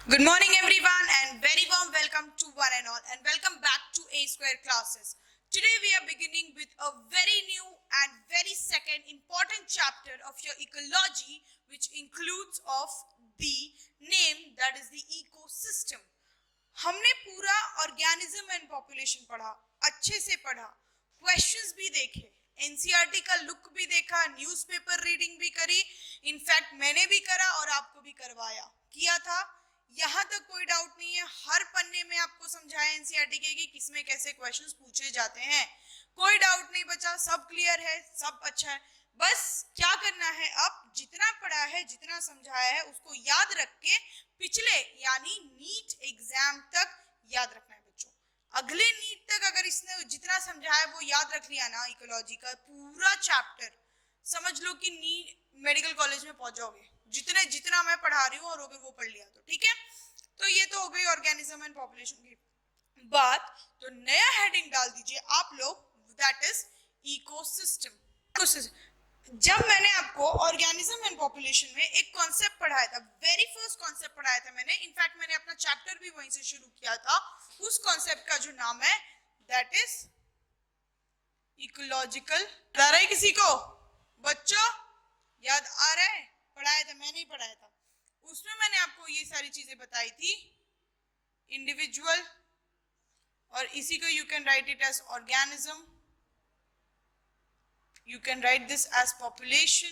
Good morning everyone and very warm welcome to one and all and welcome back to A Square classes. Today we are beginning with a very new and very second important chapter of your ecology, which includes of the name, that is the ecosystem. हमने पूरा organism and population पढ़ा, अच्छे से पढ़ा, questions भी देखे, NCERT का look भी देखा, न्यूज़पेपर रीडिंग भी करी, इनफैक्ट मैंने भी करा और आपको भी करवाया किया था। यहाँ तक कोई डाउट नहीं है, हर पन्ने में आपको समझाया एनसीईआरटी के कि किसमें कैसे क्वेश्चंस पूछे जाते हैं, कोई डाउट नहीं बचा, सब क्लियर है, सब अच्छा है। बस क्या करना है, अब जितना पढ़ा है, जितना समझाया है, उसको याद रख के पिछले यानी नीट एग्जाम तक याद रखना है बच्चों। अगले नीट तक अगर इसने जितना समझाया वो याद रख लिया ना, इकोलॉजी का पूरा चैप्टर, समझ लो कि नीट मेडिकल कॉलेज में पहुंच जाओगे, जितना मैं पढ़ा रही हूँ, और अगर वो पढ़ लिया तो ठीक है। तो ये तो हो गई ऑर्गेनिज्म एंड पॉपुलेशन की बात। तो नया हेडिंग डाल दीजिए आप लोग, दैट इज इकोसिस्टम। जब मैंने आपको ऑर्गेनिज्म एंड पॉपुलेशन में एक कॉन्सेप्ट पढ़ाया था, वेरी फर्स्ट कॉन्सेप्ट पढ़ाया था मैंने, इनफैक्ट मैंने अपना चैप्टर भी वहीं से शुरू किया था, उस कॉन्सेप्ट का जो नाम है दैट इज इकोलॉजिकल। आ रहा है किसी को बच्चों, याद आ रहा है? पढ़ाया था, मैंने ही पढ़ाया था। उसमें मैंने आपको ये सारी चीजें बताई थी, इंडिविजुअल, और इसी को you can write it as organism, you can write this as population.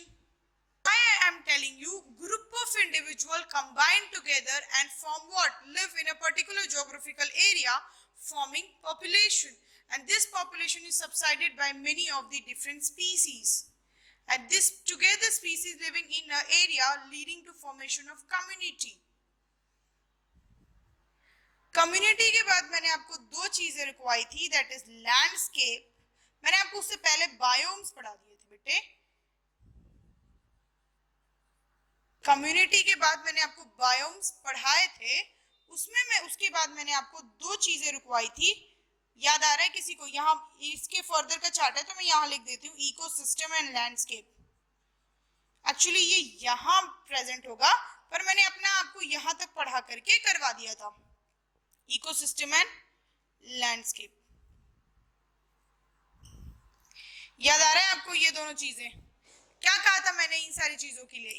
I am telling you, group of individual combined together and form what? Live in a particular geographical area, forming population. And this population is subsided by many of the different species. And this together species living in an area leading to formation of community. Community के बाद मैंने आपको दो चीजें रिक्वाई थी, that is landscape. मैंने आपको उससे पहले बायोम्स पढ़ा दिए थे बेटे। कम्युनिटी के बाद मैंने आपको बायोम्स पढ़ाए थे, उसमें मैं उसके बाद मैंने आपको दो चीजें रुकवाई थी, याद आ रहा है किसी को? यहाँ इसके फर्दर का चार्ट है तो मैं यहाँ लिख देती हूँ, इकोसिस्टम एंड लैंडस्केप। एक्चुअली ये यहाँ प्रेजेंट होगा, पर मैंने अपना आपको यहाँ तक पढ़ा करके करवा दिया था, इकोसिस्टम एंड लैंडस्केप। याद आ रहा है आपको ये दोनों चीजें? क्या कहा था मैंने इन सारी चीजों के लिए?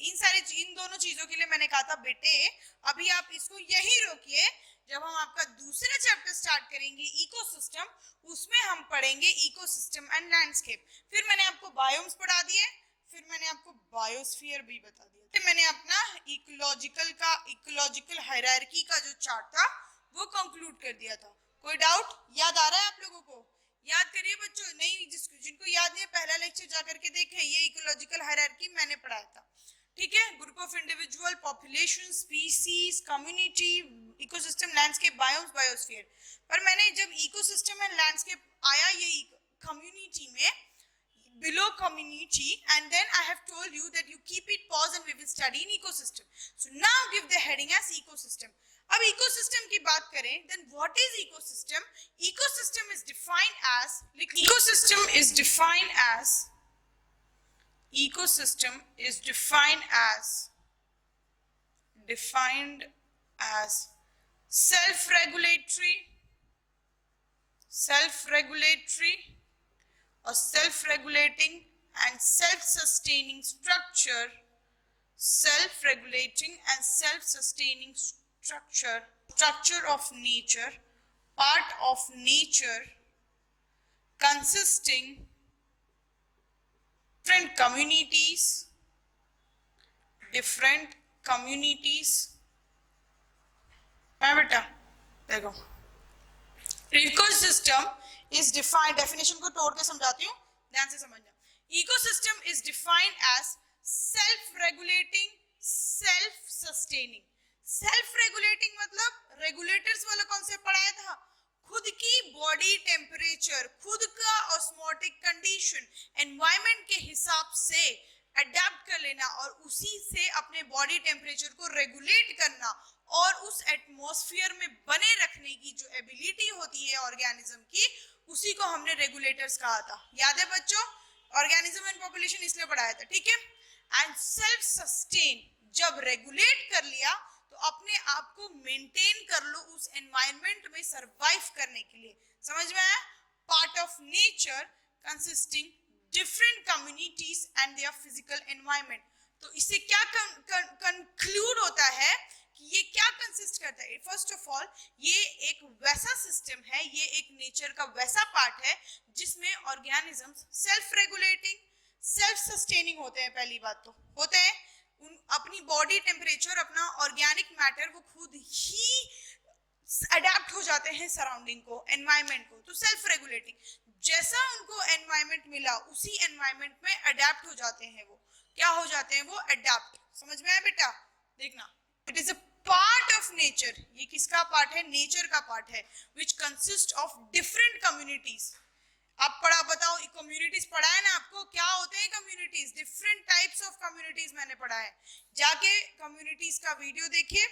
इन दोनों चीजों के लिए मैंने कहा था बेटे अभी आप इसको यही रोकिए, जब हम आपका दूसरा चैप्टर स्टार्ट करेंगे इकोसिस्टम, उसमें हम पढ़ेंगे इकोसिस्टम एंड लैंडस्केप। फिर मैंने आपको बायोम्स पढ़ा दिए, फिर मैंने आपको बायोस्फीयर भी बता दिया। फिर मैंने अपना इकोलॉजिकल हायरार्की का जो चार्ट था वो कंक्लूड कर दिया था। कोई डाउट? याद आ रहा है आप लोगों को? याद करिए बच्चों, नहीं जिनको याद नहीं है पहला लेक्चर जा करके देखें, ये इकोलॉजिकल हायरार्की मैंने पढ़ाया था, ठीक है। Group of individual, population, species, community, ecosystem, landscape, biomes, biosphere. पर मैंने जब इकोसिस्टम एंड लैंडस्केप आया ये कम्युनिटी में, below community, and then I have told you that you keep it pause and we will study in ecosystem. So now give the heading as ecosystem. अब ecosystem की बात करें, then what is ecosystem? Ecosystem is defined as self-regulatory or self-regulating and self-sustaining structure, structure of nature, part of nature, consisting different communities। हाँ बेटा देखो, ecosystem is defined, definition को तोड़ के समझाती हूँ, ध्यान से समझना। Ecosystem is defined as self regulating, self sustaining. Self regulating मतलब रेगुलेटर्स वाला कॉन्सेप्ट पढ़ाया था, खुद की बॉडी टेम्परेचर, खुद का ऑस्मोटिक कंडीशन, एनवायरनमेंट के हिसाब से अडेप्ट कर लेना और उसी से अपने बॉडी टेम्परेचर को रेगुलेट करना और उस एटमॉस्फेयर में बने रखने की जो एबिलिटी होती है ऑर्गेनिज्म की, उसी को हमने रेगुलेटर्स कहा था। याद है बच्चों? ऑर्गेनिज्म एंड पॉपुलेशन इसलिए पढ़ाया था, ठीक है। एंड सेल्फ सस्टेन, जब रेगुलेट कर लिया तो अपने आप को मेंटेन कर लो उस एनवायरनमेंट में सरवाइव करने के लिए। समझ में आया? Part of nature consisting different communities and their physical environment. तो इससे क्या कंक्लूड होता है कि ये क्या कंसिस्ट करता है? फर्स्ट ऑफ ऑल ये एक वैसा सिस्टम है, ये एक नेचर का वैसा पार्ट है जिसमें organisms self regulating, self sustaining होते हैं। पहली बात तो होते हैं, अपनी बॉडी टेम्परेचर, अपना ऑर्गेनिक मैटर वो खुद ही अडेप्ट हो जाते हैं सराउंडिंग को, एनवायरनमेंट को। तो सेल्फ रेगुलेटिंग, जैसा उनको एनवायरनमेंट मिला उसी एनवायरनमेंट में अडेप्ट हो जाते हैं। वो क्या हो जाते हैं? वो अडेप्ट। समझ में आया बेटा? देखना, it is a part of nature. ये किसका पार्ट है? नेचर का पार्ट है, which consist of different communities. आप पढ़ा, बताओ, कम्युनिटीज पढ़ा है ना आपको? क्या होते हैं communities? Different types of communities मैंने पढ़ा है। जाके कम्युनिटीज का वीडियो देखिए,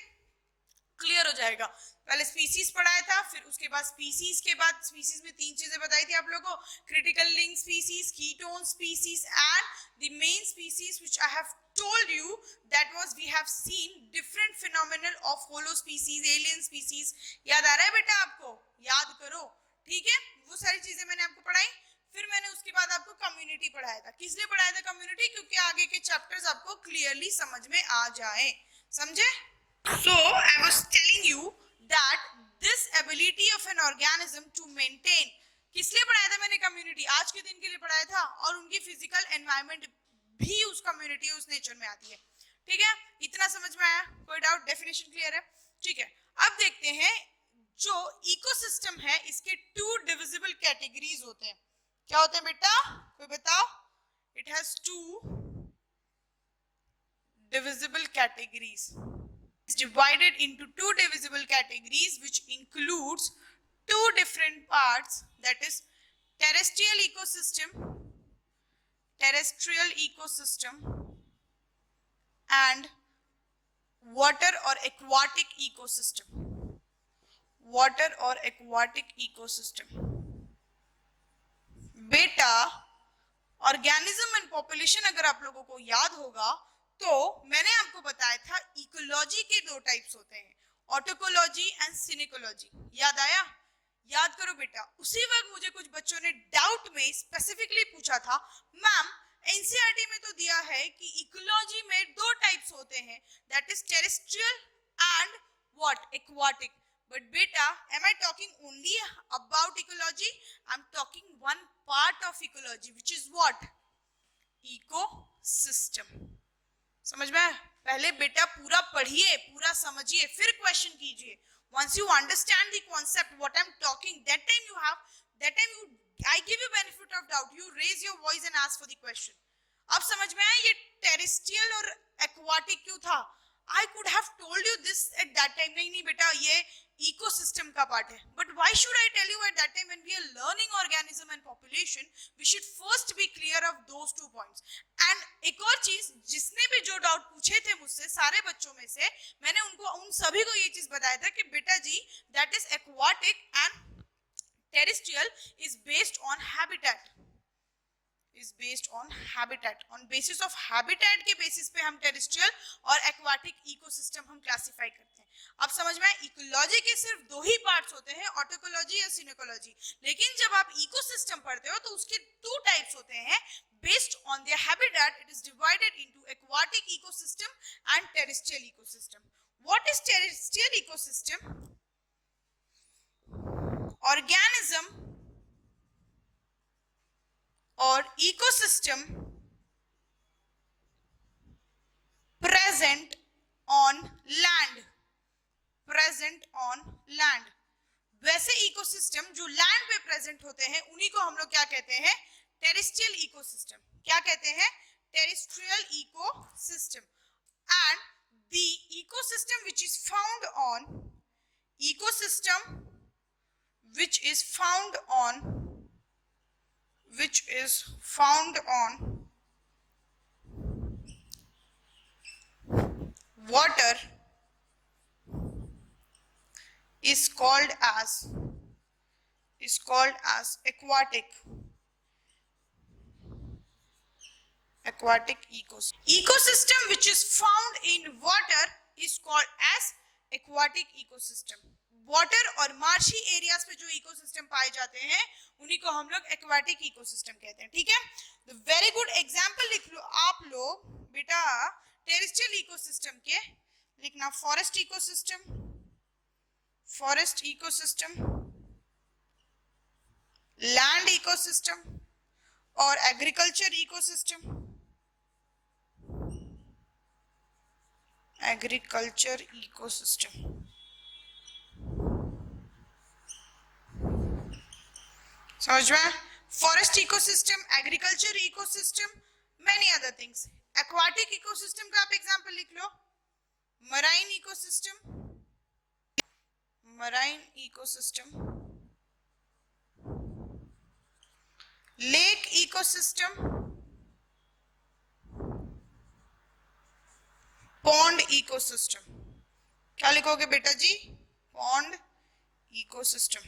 क्लियर हो जाएगा। पहले स्पीसीज पढ़ाया था, फिर उसके बाद स्पीसीज के बाद स्पीसीज में तीन चीजें बताई थी आप लोगों को, critical link species, ketone species and the main species which I have told you that was we have seen different phenomenon of holo species, alien species। याद आ रहा है बेटा आपको? याद करो, ठीक है? वो सारी चीजें मैंने आपको पढ़ाई। फिर मैंने उसके बाद आपको कम्युनिटी पढ़ाया था। किस लिए पढ़ाया था कम्युनिटी? क्योंकि आगे के चैप्टर्स आपको क्लियरली समझ में आ जाए। समझे? So I was telling you that this ability of an organism to maintain, किस लिए पढ़ाया था मैंने कम्युनिटी? आज के दिन के लिए पढ़ाया था, और उनकी फिजिकल एनवायरनमेंट भी उस कम्युनिटी, उस नेचर में आती है। ठीक है, इतना समझ में आया? कोई डाउट? डेफिनेशन क्लियर है? ठीक है, अब देखते हैं जो इकोसिस्टम है इसके टू डिविजिबल कैटेगरीज होते हैं। क्या होते हैं बेटा? कोई बताओ? It has two divisible categories. It's divided into two divisible categories which includes two different parts, that is terrestrial ecosystem and water or aquatic ecosystem. Water or aquatic ecosystem. बेटा organism and population अगर आप लोगों को याद होगा तो मैंने आपको बताया था इकोलॉजी के दो टाइप्स होते हैं, ऑटोकोलॉजी एंड सिनिकोलॉजी। याद आया? याद करो बेटा। उसी वक्त मुझे कुछ बच्चों ने डाउट में स्पेसिफिकली पूछा था, मैम एनसीईआरटी में तो दिया है कि इकोलॉजी में दो टाइप्स होते हैं, that is terrestrial and what? Aquatic. But beta, am I talking only about ecology? I'm talking one part of ecology, which is what? Ecosystem. समझ में? पहले बेटा पूरा पढ़िए, पूरा समझिए, फिर क्वेश्चन कीजिए। Once you understand the concept, what I'm talking, that time I give you benefit of doubt. You raise your voice and ask for the question. अब समझ में आया ये टेरेस्ट्रियल और एक्वाटिक क्यों था? I could have told you this at that time. नहीं बेटा, ये इकोसिस्टम का पार्ट है। But why should I tell you at that time? When we are learning organism and population, we should first be clear of those 2 points. And एक और चीज, जिसने भी जो डाउट पूछे थे मुझसे, सारे बच्चों में से मैंने उन सभी को ये चीज बताया था कि बेटा जी, that is aquatic and terrestrial is based on habitat. Is based on habitat. On basis of habitat के basis पे हम टेरेस्ट्रियल और एक्वाटिक इकोसिस्टम हम क्लासिफाई करते हैं। अब समझ में आया? इकोलॉजी के सिर्फ दो ही पार्ट्स होते हैं, ऑटोकोलॉजी या सिनोकोलॉजी। लेकिन जब आप इकोसिस्टम पढ़ते हो तो उसके टू टाइप्स होते हैं, based on their habitat it is divided into aquatic ecosystem and terrestrial ecosystem. What is terrestrial ecosystem? Organism or ecosystem present on land, वैसे इकोसिस्टम जो लैंड पे प्रेजेंट होते हैं उन्हीं को हम लोग क्या कहते हैं? Terrestrial ecosystem. क्या कहते हैं? Terrestrial ecosystem. And the ecosystem which is found water is called as aquatic ecosystem. Ecosystem which is found in water is called as aquatic ecosystem. Water और मार्शी एरियाज पे जो इकोसिस्टम पाए जाते हैं उन्हीं को हम लोग एक्वाटिक इकोसिस्टम कहते हैं. ठीक है, तो वेरी गुड एग्जांपल लिख लो आप लोग बेटा टेरेस्ट्रियल इकोसिस्टम के. लिखना forest ecosystem, forest ecosystem, land ecosystem और एग्रीकल्चर इकोसिस्टम. Agriculture ecosystem. समझ में? Forest ecosystem, agriculture ecosystem, many other things. Aquatic ecosystem का आप एग्जांपल लिख लो. Marine ecosystem, marine ecosystem, lake ecosystem, pond ecosystem. क्या लिखोगे बेटा जी? Pond ecosystem.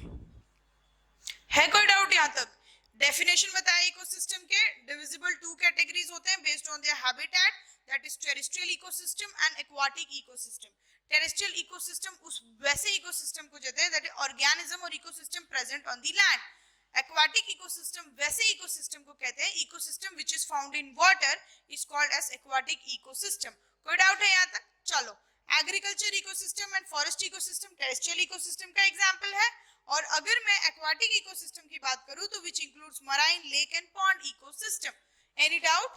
है कोई डाउट यहां तक? डेफिनेशन बताया इकोसिस्टम के. डिविजिबल टू कैटेगरीज होते हैं based on their habitat, that is terrestrial ecosystem and aquatic ecosystem. Terrestrial ecosystem उस वैसे इकोसिस्टम को कहते हैं दैट इज ऑर्गेनिज्म और ecosystem present on the land. Aquatic ecosystem वैसे इकोसिस्टम को कहते हैं ecosystem which is found in water is called as aquatic ecosystem. कोई डाउट है यहां तक? चलो, agriculture ecosystem and forest ecosystem terrestrial ecosystem का एग्जांपल है. और अगर मैं एक्वाटिक इकोसिस्टम की बात करूं तो which includes marine, lake and pond ecosystem. Any doubt?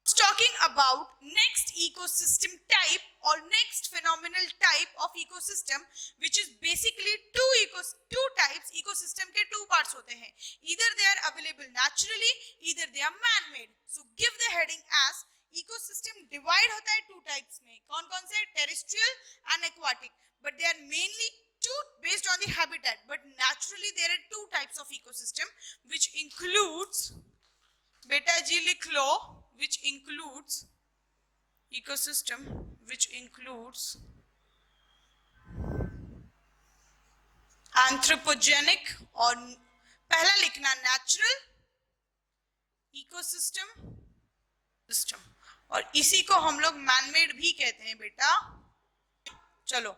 Talking about next ecosystem type or next phenomenal type of ecosystem, which is basically two types. ecosystem के two parts होते हैं. Either they are available naturally, either they are man-made. So give the heading as ecosystem divide होता है two types में. कौन-कौन से? Terrestrial and aquatic. But they are mainly two based on the habitat. But naturally there are two types of ecosystem, which includes बेटा जी लिख लो, which includes ecosystem, which includes anthropogenic और पहला लिखना natural ecosystem system और इसी को हम लोग man-made भी कहते हैं बेटा. चलो,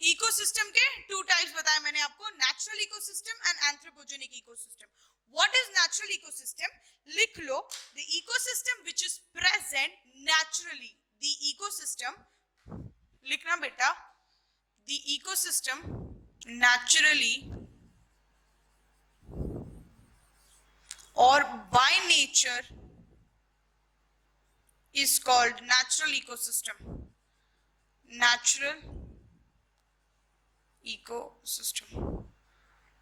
इकोसिस्टम के टू टाइप्स बताए मैंने आपको, natural ecosystem and anthropogenic ecosystem. What is natural ecosystem? लिख लो, the ecosystem which is present naturally. The ecosystem, लिखना बेटा, the ecosystem naturally or by nature is called natural ecosystem. Natural ecosystem.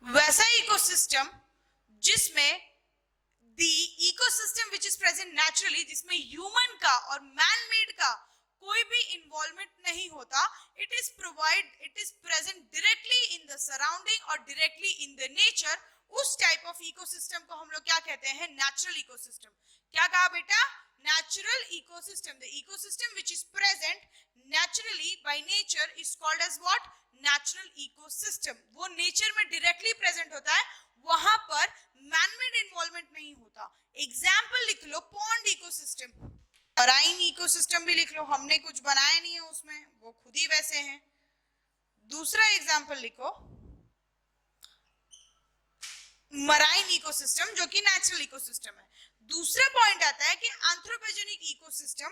वैसा ecosystem जिसमें the ecosystem which is present naturally, जिसमें human का और man made का कोई भी इन्वॉल्वमेंट नहीं होता. it is present directly in the surrounding or directly in the nature. उस टाइप ऑफ इकोसिस्टम को हम लोग क्या कहते हैं? Natural ecosystem. क्या कहा बेटा? Natural ecosystem. the ecosystem which is present naturally by nature is called as what? Natural ecosystem. वो नेचर में डायरेक्टली प्रेजेंट होता है, वहां पर मैनमेड इन्वॉल्वमेंट नहीं होता. एग्जाम्पल लिख लो, पॉन्ड इकोसिस्टम. मराइन इकोसिस्टम भी लिख लो, हमने कुछ बनाया नहीं है उसमें, वो खुद ही वैसे हैं. दूसरा एग्जाम्पल लिखो, मराइन इकोसिस्टम जो कि नेचुरल इकोसिस्टम है. दूसरा पॉइंट आता है कि एंथ्रोपोजेनिक इकोसिस्टम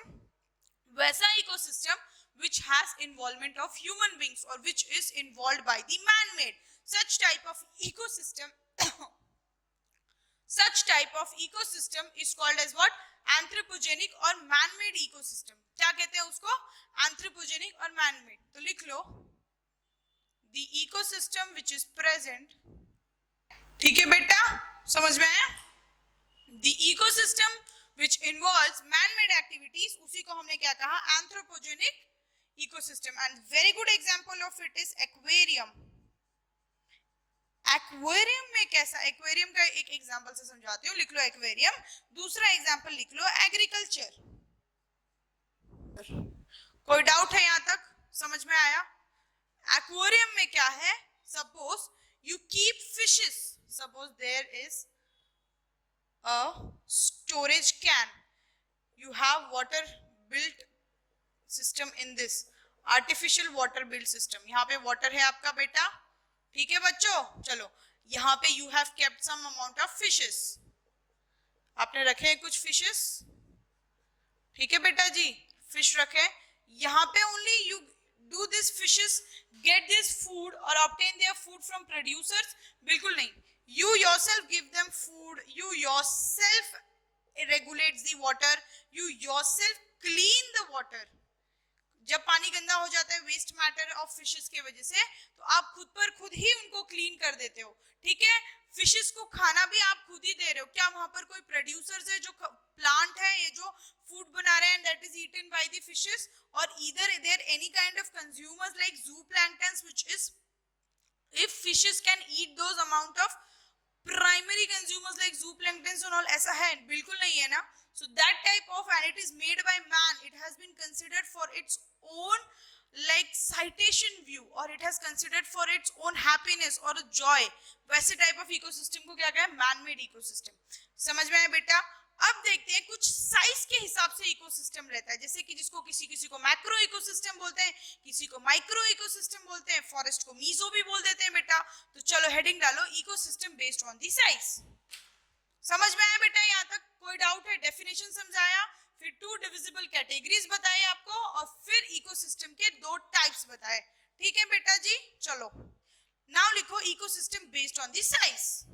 वैसा ecosystem which has involvement of human beings or which is involved by the man-made. Such type of ecosystem is called as what? Anthropogenic or man-made ecosystem. क्या कहते हैं उसको? Anthropogenic और man-made. तो लिख लो, the ecosystem which is present. ठीक है बेटा, समझ में आया? The ecosystem which involves man-made activities, उसी को हमने क्या कहा? Anthropogenic ecosystem. And very good example of it is aquarium. Aquarium में कैसा? एक्वेरियम का एक एग्जांपल से समझाती हूँ. लिख लो एक्वेरियम. दूसरा एग्जांपल लिख लो एग्रीकल्चर. कोई डाउट है यहां तक? समझ में आया? एक्वेरियम में क्या है? Suppose you keep fishes. Suppose there is a storage can. You have water built system in this artificial water build system. यहाँ पे वाटर है आपका बेटा, ठीक है बच्चों. चलो यहाँ पे you have kept some amount of fishes, आपने रखे हैं कुछ फिशेस, ठीक है बेटा जी, फिश रखे. यहाँ पे only you do this fishes get this food और obtain their food from producers? बिल्कुल नहीं. You yourself give them food, you yourself regulates the water, you yourself clean the water. जब पानी गंदा हो जाता है वेस्ट मैटर ऑफ फिशेस की वजह से, तो आप खुद पर खुद ही उनको क्लीन कर देते हो, ठीक है. फिशेस को खाना भी आप खुद ही दे रहे हो. क्या वहां पर कोई प्रोड्यूसर्स है जो प्लांट है ये जो फूड बना रहे हैं and that is eaten by the fishes, और either there any kind of consumers like zooplankton which is if fishes can eat those amount of primary consumers like zooplankton and all, ऐसा है? बिल्कुल नहीं है ना. So that type of, and it is made by man, it has been considered for its own like citation view, or it has considered for its own happiness or joy. वैसे type of ecosystem को क्या कहते हैं? man made ecosystem. समझ में आया बेटा? अब देखते हैं कुछ साइज के हिसाब से इकोसिस्टम रहता है, जैसे कि जिसको किसी को मैक्रो इकोसिस्टम बोलते हैं, किसी को माइक्रो इकोसिस्टम बोलते हैं, फॉरेस्ट को मीजो भी बोल देते हैं बेटा. तो चलो हेडिंग डालो ecosystem based on the size. समझ में आया बेटा? यहाँ तक कोई डाउट है? डेफिनेशन समझाया, फिर 2 डिविजिबल कैटेगरीज बताए आपको, और फिर इकोसिस्टम के 2 टाइप्स बताए, ठीक है बेटा जी. चलो नाउ लिखो ecosystem based on the size.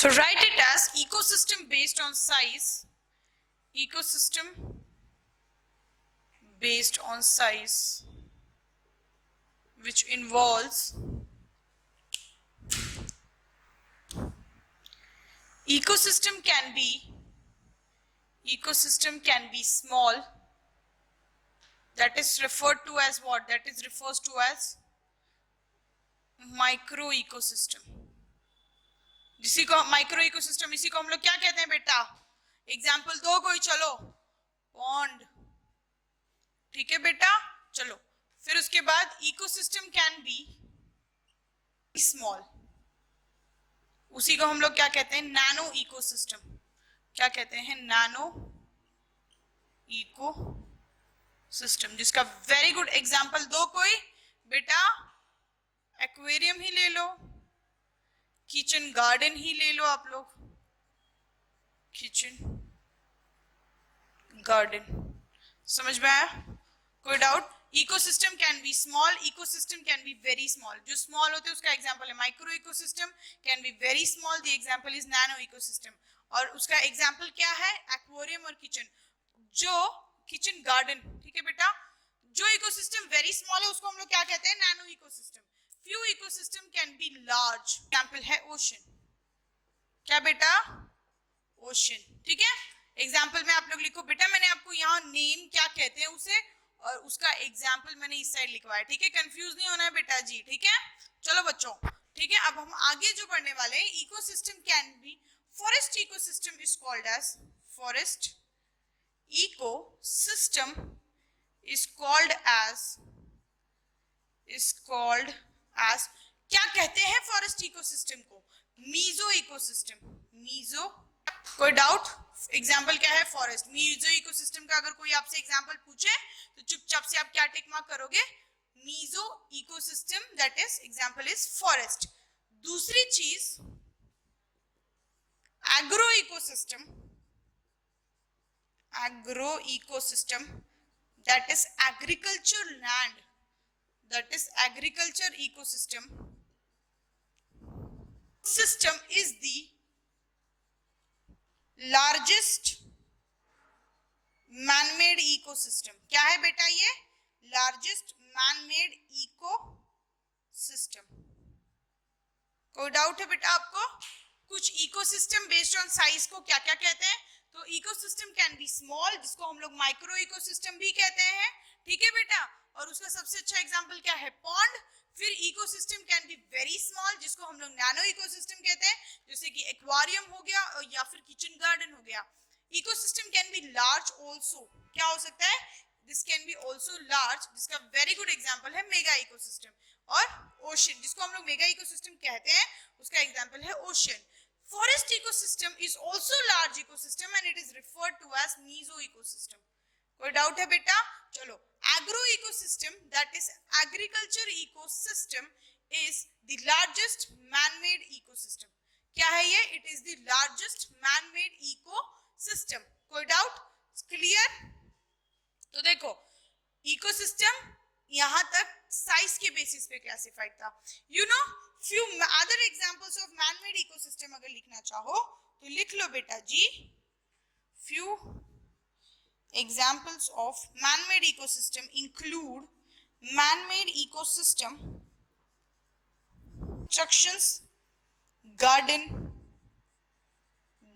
So write it as ecosystem based on size. Ecosystem based on size, which involves ecosystem can be small. That is referred to as what? That is refers to as micro ecosystem. जिसी को micro ecosystem, इसी को हम लोग क्या कहते हैं बेटा? एग्जाम्पल दो कोई. चलो पॉन्ड, ठीक है बेटा. चलो फिर उसके बाद इकोसिस्टम कैन बी स्मॉल, उसी को हम लोग क्या कहते हैं? Nano ecosystem. क्या कहते हैं? Nano ecosystem. जिसका वेरी गुड एग्जाम्पल दो कोई बेटा. एक्वेरियम ही ले लो, किचन गार्डन ही ले लो आप लोग, किचन गार्डन. समझ में आया? कोई doubt? Ecosystem can B small, ecosystem can be very small. जो स्मॉल होते हैं उसका एग्जांपल है micro ecosystem, can be very small, the example is nano ecosystem. और उसका एग्जांपल क्या है? एक्वेरियम और किचन. जो किचन गार्डन, ठीक है बेटा, जो इकोसिस्टम वेरी स्मॉल है उसको हम लोग क्या कहते हैं? Nano ecosystem. Few ecosystem can be large. Example है ocean. क्या बेटा? Ocean. ठीक है. एग्जाम्पल में आप लोग लिखो बेटा. मैंने आपको यहाँ नेम क्या कहते हैं उसे और उसका एग्जाम्पल मैंने इस साइड लिखवाया, ठीक है. कंफ्यूज नहीं होना है बेटा जी, ठीक है. चलो बच्चों, ठीक है. अब हम आगे जो पढ़ने वाले हैं, ecosystem can be, forest ecosystem is called as, forest ecosystem is called as क्या कहते हैं फॉरेस्ट इकोसिस्टम को? Meso ecosystem. मीजो. कोई डाउट? एग्जाम्पल क्या है? फॉरेस्ट. मीजो इकोसिस्टम का अगर कोई आपसे एग्जाम्पल पूछे तो चुपचाप से आप क्या टिक मार्क करोगे? Meso ecosystem, that is example is forest. दूसरी चीज agro ecosystem. Agro ecosystem that is agriculture land, that is agriculture ecosystem. System is the largest man-made ecosystem. क्या है बेटा ये? largest man-made ecosystem. कोई डाउट है बेटा आपको? कुछ इकोसिस्टम बेस्ड ऑन साइज को क्या क्या कहते हैं? तो इकोसिस्टम कैन बी स्मॉल, जिसको हम लोग माइक्रो इकोसिस्टम भी कहते हैं, ठीक है बेटा. और उसका सबसे अच्छा एग्जांपल क्या है? पॉन्ड. फिर ecosystem can be very small, जिसको हम लोग नैनो इकोसिस्टम कहते हैं, जैसे कि एक्वेरियम हो गया या फिर किचन गार्डन हो गया. Ecosystem can B large also. क्या हो सकता है? This can be also large, जिसका वेरी गुड एग्जाम्पल है मेगा इकोसिस्टम. और ओशन, जिसको हम लोग मेगा इकोसिस्टम कहते हैं, उसका एग्जाम्पल है ocean. Forest ecosystem is also large ecosystem and it is referred to as meso ecosystem. कोई डाउट है बेटा? चलो, agro ecosystem, that is agriculture ecosystem, is the largest man-made ecosystem. क्या है ये? It is the largest man-made ecosystem. कोई doubt? Clear? तो देखो, इकोसिस्टम यहां तक साइज के बेसिस पे क्लासिफाइड था. You know, few other examples of man-made ecosystem अगर लिखना चाहो तो लिख लो बेटा जी. Few examples of man-made ecosystem include man-made ecosystem, constructions, garden,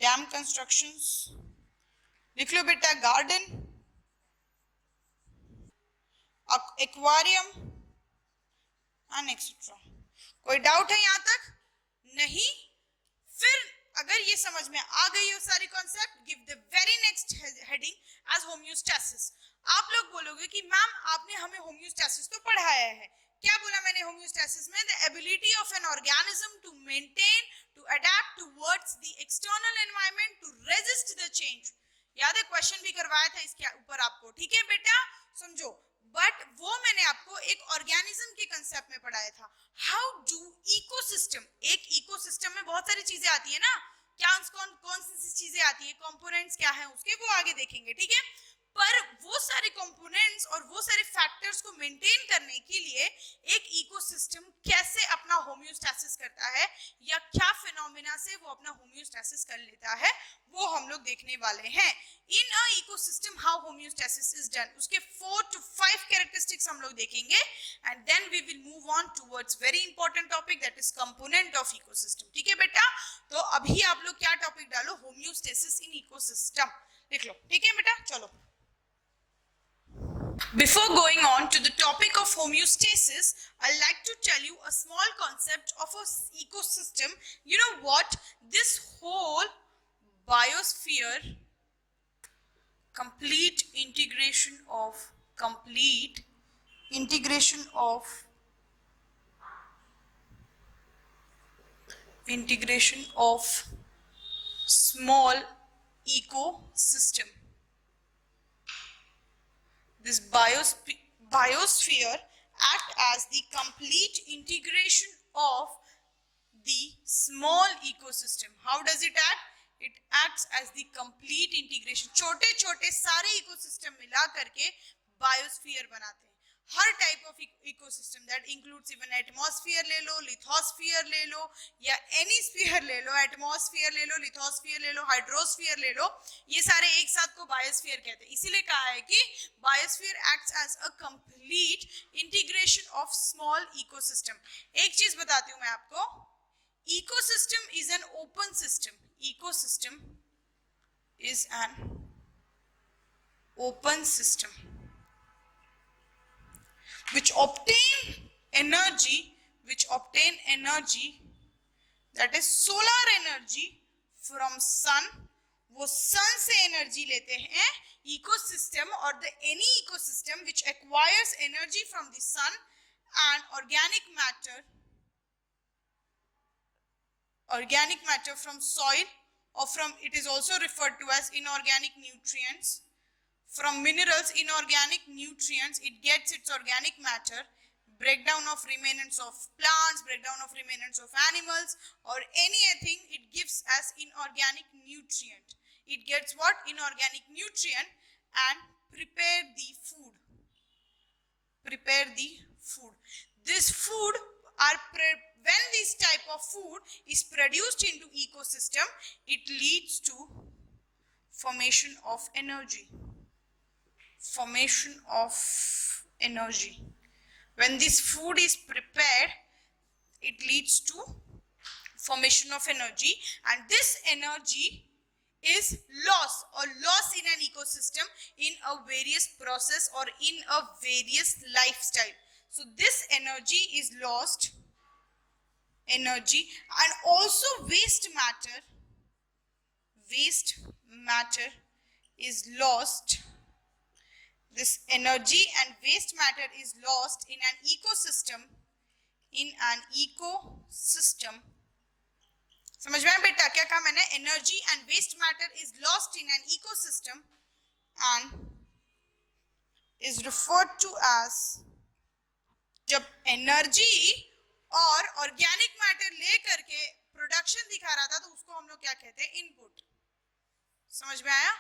dam constructions. लिख लो बेटा garden, aquarium and etc. कोई डाउट है यहां तक? नहीं? फिर अगर ये समझ में आ गई हो सारी concept, give the very next heading as homeostasis. आप लोग बोलोगे कि मैम आपने हमें होम्योस्टैसिस तो पढ़ाया है. क्या बोला मैंने होम्योस्टैसिस में? The ability of an organism to maintain, to adapt towards the external environment, to resist the change. याद है क्वेश्चन भी करवाया था इसके ऊपर आपको. ठीक है बेटा, समझो. बट वो मैंने आपको एक ऑर्गेनिज्म के कंसेप्ट में पढ़ाया था. हाउ डू इकोसिस्टम, एक इकोसिस्टम में बहुत सारी चीजें आती है ना, क्या कौन सी चीजें आती है, कंपोनेंट्स क्या है उसके, वो आगे देखेंगे. ठीक है, पर वो सारे कंपोनेंट्स और वो सारे फैक्टर्स को मेंटेन करने के लिए एक इकोसिस्टम कैसे अपना होम्योस्टैसिस करता है या क्या फिनोमेना से वो अपना होम्योस्टैसिस कर लेता है, वो हम लोग देखने वाले हैं. In a ecosystem how homeostasis is done, उसके 4 to 5 कैरेक्टरिस्टिक्स हम लोग देखेंगे and then we will move on towards very important topic that is component of ecosystem. ठीक है बेटा, तो अभी आप लोग क्या टॉपिक डालो? होम्योस्टैसिस इन इकोसिस्टम लिख लो. ठीक है बेटा, चलो. Before going on to the topic of homeostasis, I'd like to tell you a small concept of an ecosystem. You know what? This whole biosphere, complete integration of small ecosystem. This biosphere act as the complete integration of the small ecosystem. How does it act? It acts as the complete integration. छोटे छोटे सारे ecosystem मिला करके biosphere बनाते हैं. हर type of ecosystem that includes even atmosphere ले लो, लिथोस्फीयर ले लो या एनी स्फीयर ले लो. एटमॉस्फेयर ले लो, लिथोस्फीयर ले लो, हाइड्रोस्फीयर ले लो, ये सारे एक साथ को बायोस्फीयर कहते हैं. इसीलिए कहा है कि biosphere acts as a complete integration of small ecosystem. एक चीज बताती हूं मैं आपको, ecosystem is an open system. Ecosystem is an open system which obtain energy, that is solar energy from sun. वो sun से energy लेते हैं. Ecosystem or the any ecosystem which acquires energy from the sun and organic matter from soil or from, it is also referred to as inorganic nutrients, from minerals, inorganic nutrients, it gets its organic matter, breakdown of remnants of plants, breakdown of remnants of animals or anything, it gives as inorganic nutrient. It gets what? Inorganic nutrient and prepare the food. This food are when this type of food is produced into ecosystem, it leads to formation of energy. When this food is prepared, it leads to formation of energy, and this energy is loss in an ecosystem in a various process or in a various lifestyle. So this energy is lost, and also waste matter is lost. This energy and waste matter is lost in an ecosystem समझ में आया बेटा? क्या कहा मैंने? Energy and waste matter is lost in an ecosystem and is referred to as, जब energy और organic matter ले करके प्रोडक्शन दिखा रहा था तो उसको हम लोग क्या कहते हैं? इनपुट। समझ में आया?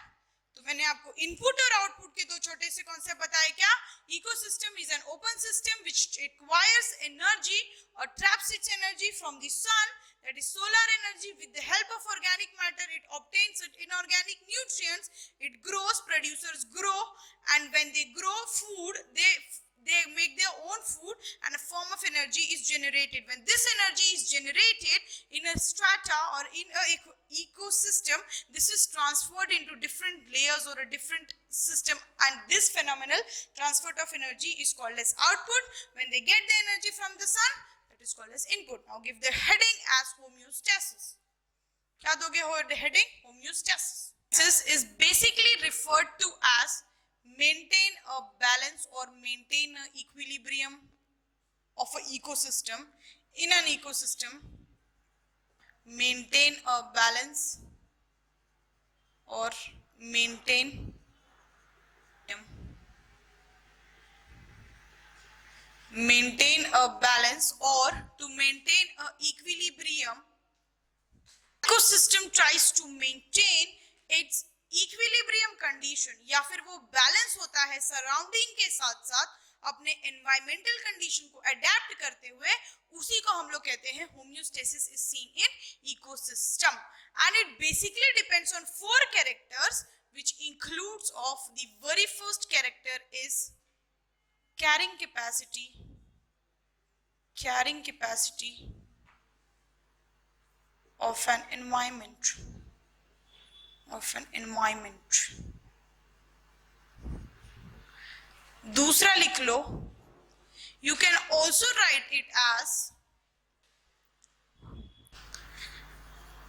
तो मैंने आपको इनपुट और आउटपुट के दो छोटे से कॉन्सेप्ट बताए। क्या? Ecosystem is an open system which requires energy और traps its energy from the sun, that is solar energy. With the help of organic matter it obtains inorganic nutrients, it grows, producers grow, and when they grow food, they make their own food and a form of energy is generated. When this energy is generated in a strata or in a ecosystem, this is transferred into different layers or a different system, and this phenomenal transfer of energy is called as output. When they get the energy from the sun, that is called as input. Now give the heading as homeostasis. क्या दोगे heading? Homeostasis. This is basically referred to as maintain a balance or maintain an equilibrium of an ecosystem. In an ecosystem, maintain a balance or maintain a balance or to maintain a equilibrium. Ecosystem tries to maintain its equilibrium condition, या फिर वो balance होता है surrounding के साथ साथ अपने environmental condition को अडेप्ट करते हुए, उसी को हम लोग कहते हैं homeostasis is seen in ecosystem, and it basically depends on 4 characters which includes of the very first character is carrying capacity of an environment. दूसरा लिख लो, you can also write it as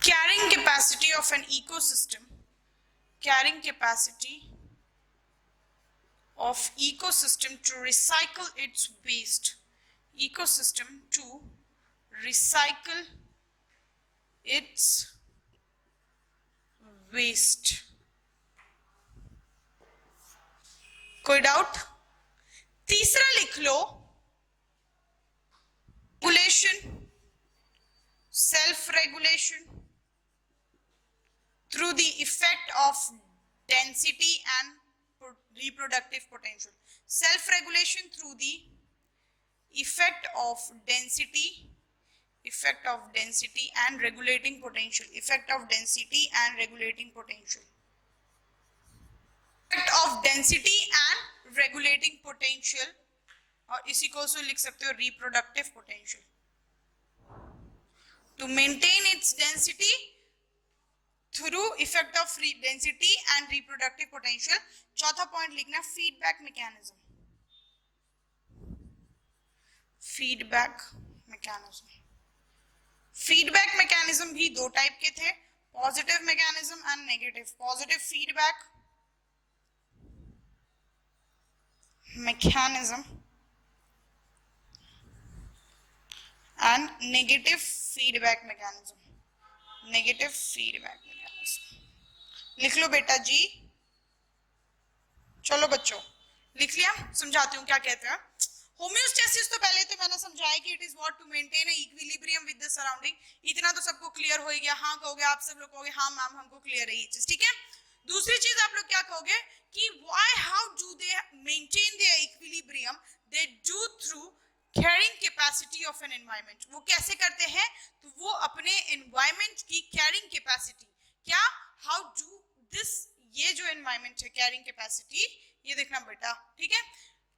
carrying capacity of an ecosystem, to recycle its waste, कोई doubt? तीसरा लिख लो, self regulation through the effect of density and reproductive potential. Self regulation through the effect of density and regulating potential. Effect of density and regulating potential. और इसी को लिख सकते हो reproductive potential. To maintain its density through effect of density and reproductive potential. चौथा point लिखना feedback mechanism. Feedback mechanism भी दो टाइप के थे, positive mechanism and negative. Positive feedback mechanism and negative feedback mechanism. लिख लो बेटा जी. चलो बच्चों लिख लिया? समझाती हूँ क्या कहते हैं. होम्योस्टेसिस तो पहले तो मैंने समझाया कि it is what to maintain equilibrium with the surrounding. इतना तो सबको क्लियर हो गया. हाँ कहोगे आप सब लोग, कहोगे हाँ मैम हमको क्लियर है ये चीज. ठीक है. दूसरी चीज आप लोग क्या कहोगे कि how do they maintain their equilibrium? They do through carrying capacity of an environment. वो कैसे करते हैं? तो वो अपने एनवायरनमेंट की कैरिंग कैपेसिटी, क्या, हाउ डू दिस, ये जो एनवायरनमेंट है कैरिंग कैपेसिटी, ये देखना बेटा. ठीक है.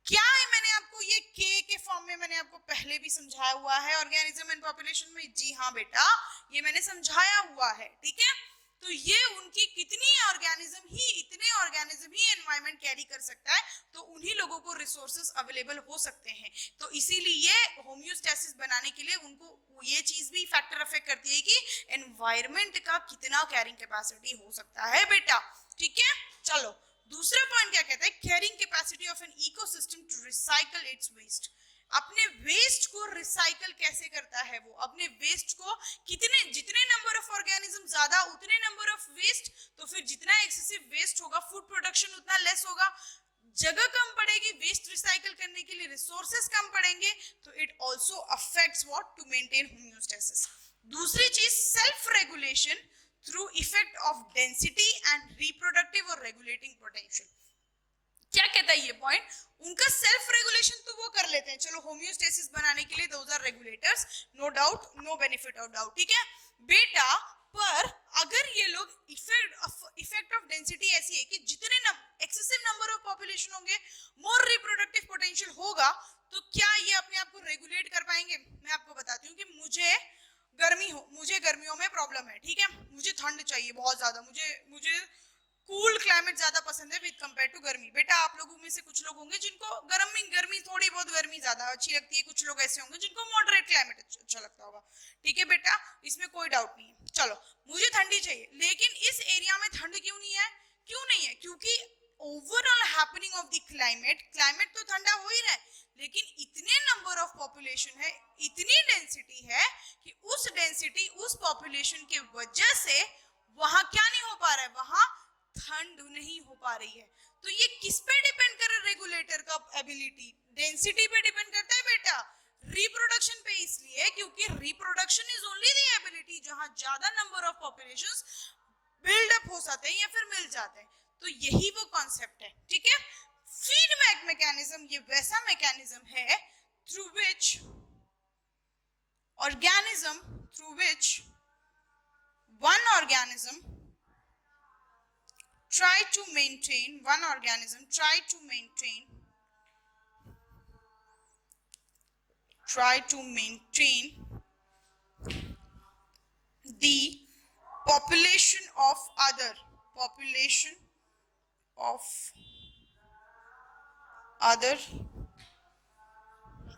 क्या है? मैंने आपको ये के फॉर्म में मैंने आपको पहले भी समझाया हुआ है ऑर्गेनिज्म एंड पॉपुलेशन में. जी हाँ बेटा, ये मैंने समझाया हुआ है. ठीक है. तो ये उनकी इतने ऑर्गेनिज्म ही एनवायरनमेंट कैरी कर सकता है, तो उन्हीं लोगों को रिसोर्सेज अवेलेबल हो सकते हैं. तो इसीलिए होम्योस्टेसिस बनाने के लिए उनको ये चीज भी फैक्टर अफेक्ट करती है कि एनवायरनमेंट का कितना कैरिंग कैपेसिटी हो सकता है बेटा. ठीक है. चलो दूसरा पॉइंट क्या कहता है? Carrying capacity of an ecosystem to recycle its waste. अपने वेस्ट को रिसाइकल कैसे करता है, वो अपने वेस्ट को कितने, जितने नंबर ऑफ ऑर्गेनिज्म ज्यादा उतने नंबर ऑफ वेस्ट, तो फिर जितना एक्सेसिव वेस्ट होगा फूड प्रोडक्शन उतना लेस होगा, जगह कम पड़ेगी वेस्ट रिसाइकल करने के लिए, रिसोर्सेस कम पड़ेंगे, तो it also affects what, to maintain homeostasis. दूसरी चीज self regulation through effect of density and reproductive और रेगुलेटिंग पोटेंशियल। क्या कहता है ये पॉइंट, उनका सेल्फ रेगुलेशन तो वो कर लेते हैं, चलो होम्योस्टेसिस बनाने के लिए those are regulators, no doubt, no benefit of doubt, ठीक है बेटा। पर अगर ये लोग इफेक्ट ऑफ डेंसिटी ऐसी है कि जितने एक्सेसिव नंबर ऑफ पॉपुलेशन होंगे मोर रिप्रोडक्टिव पोटेंशियल होगा, तो क्या ये अपने आप को रेगुलेट कर पाएंगे? मैं आपको बताती हूँ कि मुझे गर्मियों में प्रॉब्लम है, ठीक है, मुझे ठंड चाहिए बहुत ज्यादा, मुझे कूल क्लाइमेट ज्यादा पसंद है विद कंपेयर टू गर्मी। बेटा आप लोगों में से कुछ लोग होंगे जिनको गर्मी थोड़ी बहुत गर्मी ज्यादा अच्छी लगती है, कुछ लोग ऐसे होंगे जिनको मॉडरेट क्लाइमेट अच्छा लगता होगा, ठीक है बेटा, इसमें कोई डाउट नहीं है। चलो मुझे ठंडी चाहिए, लेकिन इस एरिया में ठंड क्यों नहीं है? क्योंकि overall happening of the climate तो ठंडा हो ही रहा है, लेकिन इतने नंबर ऑफ पॉपुलेशन है, इतनी डेंसिटी है कि उस डेंसिटी उस पॉपुलेशन के वजह से वहां क्या नहीं हो पा रहा है, वहां ठंड नहीं हो पा रही है। तो ये किस पे डिपेंड कर रहा है? रेगुलेटर का एबिलिटी डेंसिटी पे डिपेंड करता है बेटा, रिप्रोडक्शन पे, इसलिए क्योंकि reproduction is only the ability जहां ज्यादा number of populations build up हो जाते हैं या फिर मिल जाते हैं, तो यही वो कॉन्सेप्ट है, ठीक है। फीडबैक मैकेनिज्म ये वैसा मैकेनिज्म है through which one organism try to maintain the population of other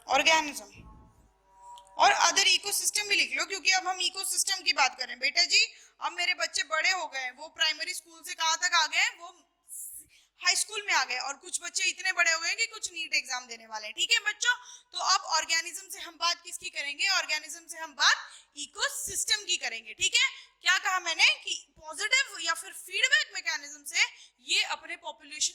organism, और अदर इकोसिस्टम भी लिख लो, क्योंकि अब हम इकोसिस्टम की बात करें बेटा जी। अब मेरे बच्चे बड़े हो गए, वो प्राइमरी स्कूल से कहां तक आ गए, वो हाई स्कूल में आ गए, और कुछ बच्चे इतने बड़े हो गए कि कुछ नीट एग्जाम देने वाले हैं, ठीक है बच्चों। तो अब ऑर्गेनिज्म से हम बात किसकी करेंगे? ऑर्गेनिज्म से हम बात इकोसिस्टम की करेंगे, ठीक है। क्या कहा मैंने कि पॉजिटिव या फिर फीडबैक मैकेनिज्म से ये अपने पॉपुलेशन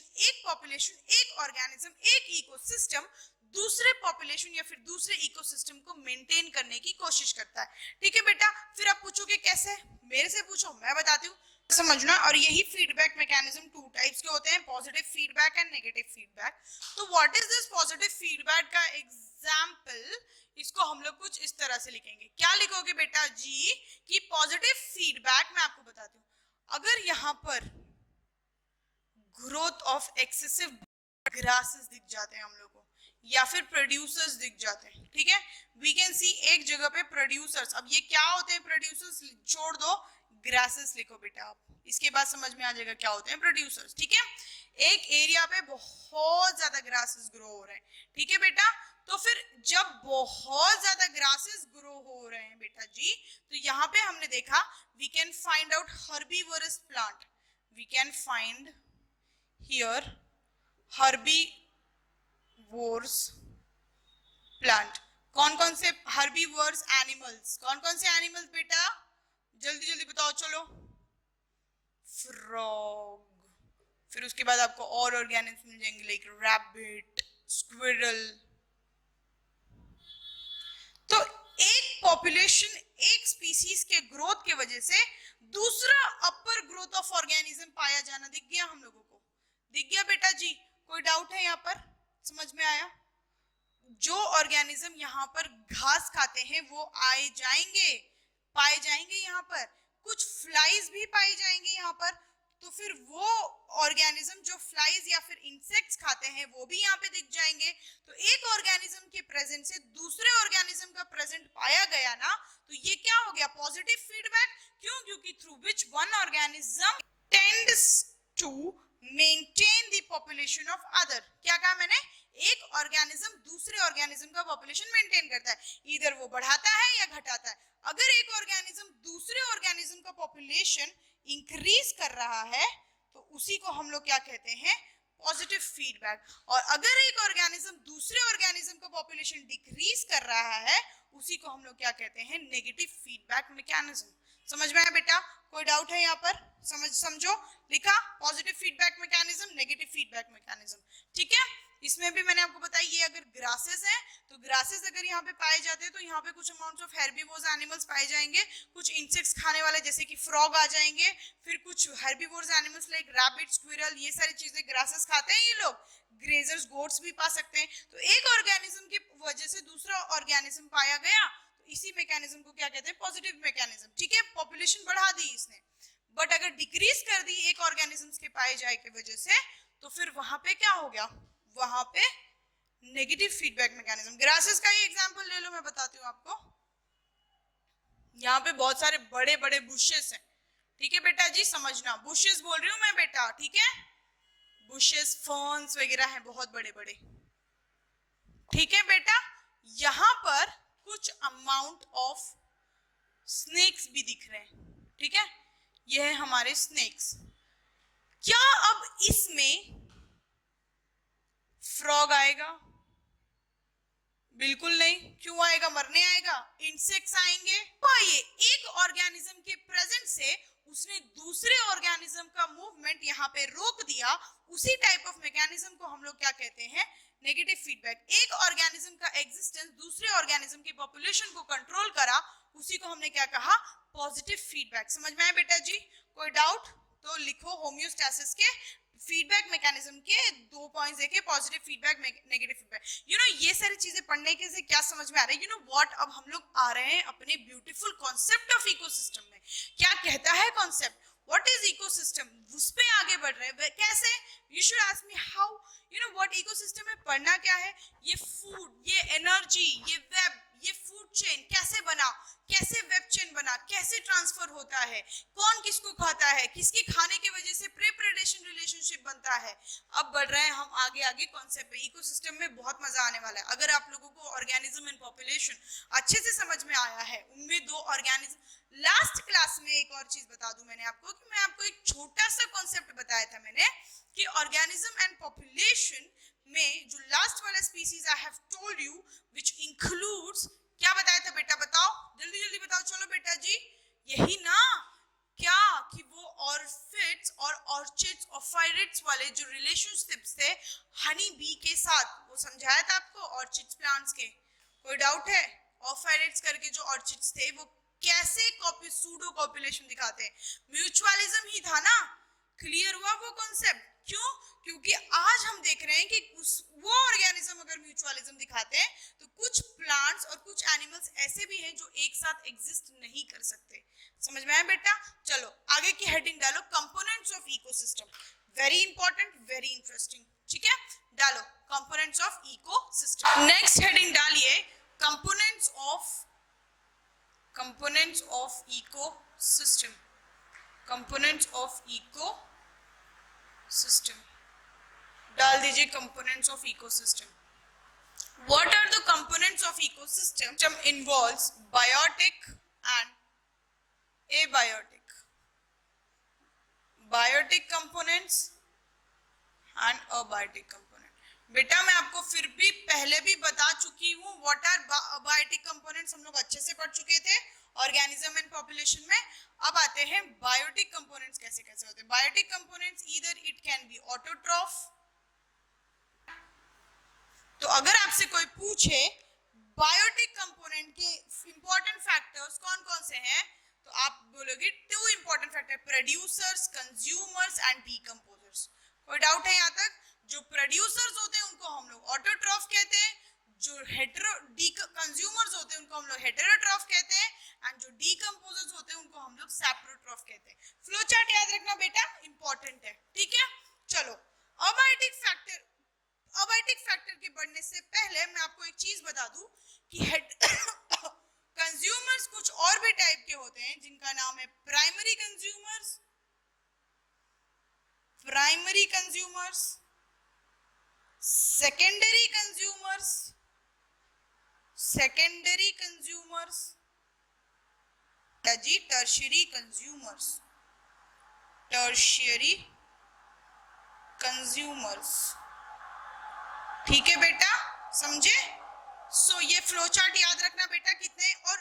एक ऑर्गेनिज्म एक इकोसिस्टम दूसरे पॉपुलेशन या फिर दूसरे इकोसिस्टम को मेंटेन करने की कोशिश करता है, ठीक है बेटा। फिर आप पूछोगे कैसे, मेरे से पूछो, मैं बताती हूँ, समझना। और यही फीडबैक मैकेनिज्म टू टाइप्स के होते हैं, positive feedback and negative feedback. तो what is this positive feedback का एग्जांपल, इसको हम लोग कुछ इस तरह से लिखेंगे। क्या लिखोगे बेटा जी कि पॉजिटिव फीडबैक, मैं आपको बताती हूँ, अगर यहाँ पर ग्रोथ ऑफ एक्सेसिव ग्रासेस दिख जाते हैं हम लोग को, या फिर प्रोड्यूसर्स दिख जाते हैं, ठीक है, वी कैन सी एक जगह पे प्रोड्यूसर्स। अब ये क्या होते हैं प्रोड्यूसर्स, छोड़ दो, ग्रासेस लिखो बेटा आप, इसके बाद समझ में आ जाएगा क्या होते हैं प्रोड्यूसर्स, ठीक है। एक एरिया पे बहुत ज्यादा ग्रासेस ग्रो हो रहे हैं, ठीक है बेटा। तो फिर जब बहुत ज्यादा ग्रासेस ग्रो हो रहे हैं बेटा जी, तो यहाँ पे हमने देखा we can find out herbivorous plant, we can find here herbivores plant. कौन कौन से हर्बीवोर्स एनिमल्स, कौन कौन से एनिमल्स बेटा, जल्दी जल्दी बताओ चलो। फ्रॉग, फिर उसके बाद आपको और ऑर्गेनिज्म मिल जाएंगे लाइक रैबिट, स्क्विरल। तो एक पॉपुलेशन एक स्पीसीज के ग्रोथ के वजह से दूसरा अपर ग्रोथ ऑफ ऑर्गेनिज्म पाया जाना दिख गया हम लोगों को, दिख गया बेटा जी। कोई डाउट है यहाँ पर, समझ में आया? जो ऑर्गेनिज्म यहाँ पर घास खाते हैं वो पाए जाएंगे यहाँ पर, कुछ फ्लाइज भी पाई जाएंगे यहाँ पर। तो फिर वो ऑर्गेनिज्म जो फ्लाइज या फिर इंसेक्ट्स खाते हैं वो भी यहाँ पे दिख जाएंगे। तो एक ऑर्गेनिज्म के प्रेजेंट से दूसरे ऑर्गेनिज्म का प्रेजेंट पाया गया ना, तो ये क्या हो गया? Positive feedback. क्यों? क्योंकि through which one organism tends to maintain the population of other. क्या कहा मैंने? एक ऑर्गेनिज्म दूसरे ऑर्गेनिज्म का पॉपुलेशन मेंटेन करता है, इधर वो बढ़ाता है या घटाता है। अगर एक ऑर्गेनिज्म दूसरे ऑर्गेनिज्म का पॉपुलेशन इंक्रीज कर रहा है तो उसी को हम लोग क्या कहते हैं? Positive feedback. और अगर एक ऑर्गेनिज्म दूसरे ऑर्गेनिज्म का पॉपुलेशन डिक्रीज कर रहा है, उसी को हम लोग क्या कहते हैं, नेगेटिव फीडबैक मैकेनिज्म। समझ में आया बेटा? कोई डाउट है यहाँ पर? समझो, लिखा positive feedback mechanism, negative feedback mechanism. ठीक है, इसमें भी मैंने आपको बताया ये अगर ग्रासेस है तो ग्रासेस अगर यहाँ पे पाए जाते हैं तो यहाँ पे कुछ अमाउंट ऑफ हेर्बिवोर्स एनिमल्स पाए जाएंगे, कुछ इंसेक्ट्स खाने वाले जैसे कि फ्रॉग आ जाएंगे, फिर कुछ हेर्बिवोर्स एनिमल्स लाइक रैबिट, स्क्विरल, ये सारी चीजें ग्रासेस खाते हैं ये लोग। ग्रेजर्स, गोट्स भी पा सकते हैं। तो एक ऑर्गेनिज्म की वजह से दूसरा ऑर्गेनिज्म पाया गया, तो इसी मैकेनिज्म को क्या कहते हैं, पॉजिटिव मैकेनिज्म। ठीक है, पॉपुलेशन बढ़ा दी इसने, बट अगर डिक्रीज कर दी एक ऑर्गेनिज्म के पाए जाए की वजह से, तो फिर वहां पे क्या हो गया, वहां पे नेगेटिव फीडबैक मैकेनिज्म। ग्रासेस का ही एग्जांपल ले लो, मैं बताती हूँ आपको। यहाँ पे बहुत सारे बड़े बड़े बुशेस हैं। ठीक है बेटा जी, समझना, बुशेस बोल रही हूँ मैं बेटा। ठीक है, बुशेस, फर्न्स वगैरह हैं बहुत बड़े बड़े। ठीक है बेटा, यहाँ पर कुछ अमाउंट ऑफ स्नेक्स भी दिख रहे हैं। ठीक है, ये है हमारे स्नेक्स। क्या अब इसमें फ्रॉग आएगा? बिल्कुल नहीं। क्यों आएगा? मरने आएगा। इंसेक्ट्स आएंगे। ये एक ऑर्गेनिज्म के प्रेजेंस से उसने दूसरे ऑर्गेनिज्म का मूवमेंट यहाँ पे रोक दिया। उसी टाइप ऑफ मैकेनिज्म को हम लोग क्या कहते हैं, नेगेटिव फीडबैक। एक ऑर्गेनिज्म का एग्जिस्टेंस दूसरे ऑर्गेनिज्म की पॉपुलेशन को कंट्रोल करा, उसी को हमने क्या कहा, पॉजिटिव फीडबैक। समझ में आया बेटा जी? कोई डाउट तो लिखो। होम्योस्टैसिस के फीडबैक मैकेनिज्म के 2 पॉइंट्स देखे, पॉजिटिव फीडबैक, नेगेटिव फीडबैक। ये सारी चीजें पढ़ने के से क्या समझ में आ रहा है, व्हाट, अब हम लोग आ रहे हैं अपने ब्यूटीफुल कॉन्सेप्ट ऑफ इकोसिस्टम में। क्या कहता है कॉन्सेप्ट, व्हाट इज इकोसिस्टम, उस पे आगे बढ़ रहे हैं। कैसे? You should ask me how, what ecosystem में पढ़ना क्या है, ये फूड, ये एनर्जी, ये वेब, ये फूड चेन कैसे बना, कैसे वेब चेन बना, कैसे ट्रांसफर होता है, कौन किसको खाता है, किसके खाने की वजह से प्रे प्रेडेशन रिलेशनशिप बनता है। अब बढ़ रहे हैं हम आगे आगे कॉन्सेप्ट पे। इकोसिस्टम में बहुत मजा आने वाला है। अगर आप लोगों को ऑर्गेनिज्म एंड पॉपुलेशन अच्छे से समझ में आया है, उनमें 2 ऑर्गेनिज्म, लास्ट क्लास में एक और चीज बता दूं मैंने आपको, कि मैं आपको एक छोटा सा कॉन्सेप्ट बताया था मैंने, कि ऑर्गेनिज्म एंड पॉपुलेशन में जो लास्ट वाला species I have told you, which includes, क्या बताया था बेटा, बताओ जल्दी जल्दी बताओ। चलो बेटा जी, यही ना, क्या कि वो ऑर्फिड्स और ऑर्चिड्स, ऑफाइरिड्स वाले जो रिलेशनशिप्स थे हनी बी के साथ, वो समझाया था आपको ऑर्चिड्स प्लांट्स के। कोई डाउट है? ऑफाइरिड्स करके जो ऑर्चिड्स थे वो कैसे सूडो कॉपुलेशन दिखाते हैं, म्यूचुअलिज्म ही था ना। क्लियर हुआ वो कॉन्सेप्ट? क्यों? क्योंकि आज हम देख रहे हैं कि वो ऑर्गेनिज्म अगर म्यूचुअलिज्म दिखाते हैं, तो कुछ प्लांट्स और कुछ एनिमल्स ऐसे भी हैं जो एक साथ एग्जिस्ट नहीं कर सकते। समझ में आया बेटा? चलो आगे की हेडिंग डालो, components of ecosystem. Very important, very interesting. ठीक है, डालो components of ecosystem. Next heading डालिए, components of ecosystem. Components of ecosystem डाल दीजिए, components of ecosystem. What are the components of ecosystem? System involves biotic and abiotic. Biotic components and abiotic component. बेटा मैं आपको फिर भी पहले भी बता चुकी हूँ, what are abiotic components हम लोग अच्छे से पढ़ चुके थे ऑर्गेनिज्म एंड पॉपुलेशन में। अब आते हैं बायोटिक कंपोनेंट्स कैसे कैसे होते हैं। Biotic components either it can be autotroph. तो अगर आपसे कोई पूछे बायोटिक कंपोनेंट के इंपॉर्टेंट फैक्टर्स कौन कौन से हैं, तो आप बोलोगे 2 important factor, producers, consumers and decomposers. कोई डाउट है यहाँ तक? जो प्रोड्यूसर्स होते हैं उनको हम लोग ऑटोट्रॉफ कहते हैं, जो कंज्यूमर्स होते हैं उनको हम लोग हेटेरोट्रॉफ कहते हैं, एंड जो डीकंपोजर्स होते हैं उनको हम लोग सैप्रोट्रॉफ कहते हैं। फ्लो चार्ट याद रखना बेटा, इंपॉर्टेंट है। ठीक है, चलो अबायोटिक फैक्टर के बढ़ने से पहले मैं आपको एक चीज बता दूं कि कंज्यूमर्स कुछ और भी टाइप के होते हैं, जिनका नाम है प्राइमरी कंज्यूमर्स, सेकेंडरी कंज्यूमर्स जी, टर्शियरी कंज्यूमर्स। ठीक है बेटा, समझे? सो ये फ्लो चार्ट याद रखना बेटा कितने, और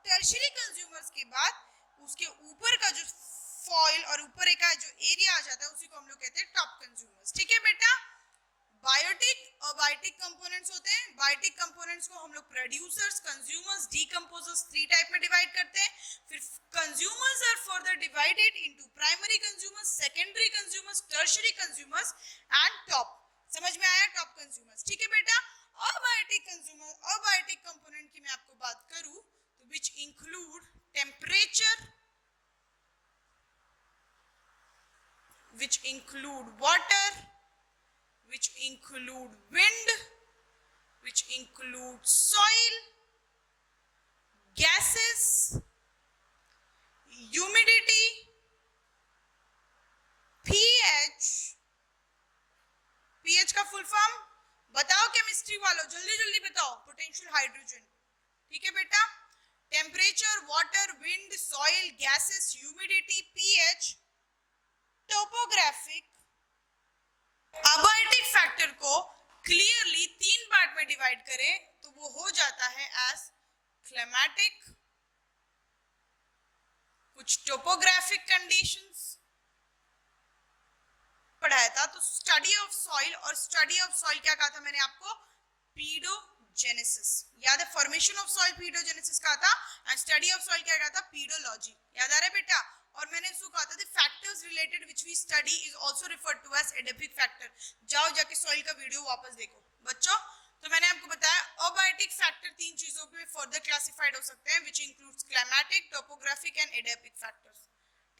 टर्शियरी कंज्यूमर्स के बाद उसके ऊपर का जो फॉइल और ऊपर का जो एरिया आ जाता है उसी को हम लोग कहते हैं टॉप कंज्यूमर्स। ठीक है बेटा। बायोटिक और बायोटिक कंपोनेंट्स होते हैं। बायोटिक कंपोनेंट्स को हम लोग प्रोड्यूसर्स, कंज्यूमर्स, डीकंपोजर्स 3 टाइप में डिवाइड करते हैं। फिर consumers are further divided into primary consumers, secondary consumers, tertiary consumers and top. समझ में आया? Top consumers. ठीक है बेटा। अबायोटिक कंज्यूमर, अबायोटिक कंपोनेंट की मैं आपको बात करूं तो which include temperature, which include water, which include wind, which include soil, gases, humidity, pH। pH का फुल फॉर्म बताओ केमिस्ट्री वालों, जल्दी जल्दी बताओ। Potential hydrogen. ठीक है बेटा। Temperature, water, wind, soil, gases, humidity, pH. Topographic. Abiotic factor को क्लियरली 3 पार्ट में डिवाइड करें तो वो हो जाता है एज क्लाइमेटिक, कुछ टोपोग्राफिक कंडीशंस पढ़ाया था। तो स्टडी ऑफ सॉइल, और स्टडी ऑफ सॉइल क्या कहा था मैंने आपको? पीडोजेनेसिस। याद है? फॉर्मेशन ऑफ सॉइल पीडोजेनेसिस कहा था, एंड स्टडी ऑफ सॉइल क्या कहा था? पीडोलॉजी। याद आ रहा है बेटा? और मैंने इसको कहा था factors related which we study is also referred to as edaphic factor. जाओ जाके सॉइल का वीडियो वापस देखो बच्चों। तो मैंने आपको बताया अबायोटिक फैक्टर 3 चीजों पे फर्दर क्लासिफाइड हो सकते हैं, which includes climatic, topographic and edaphic factors.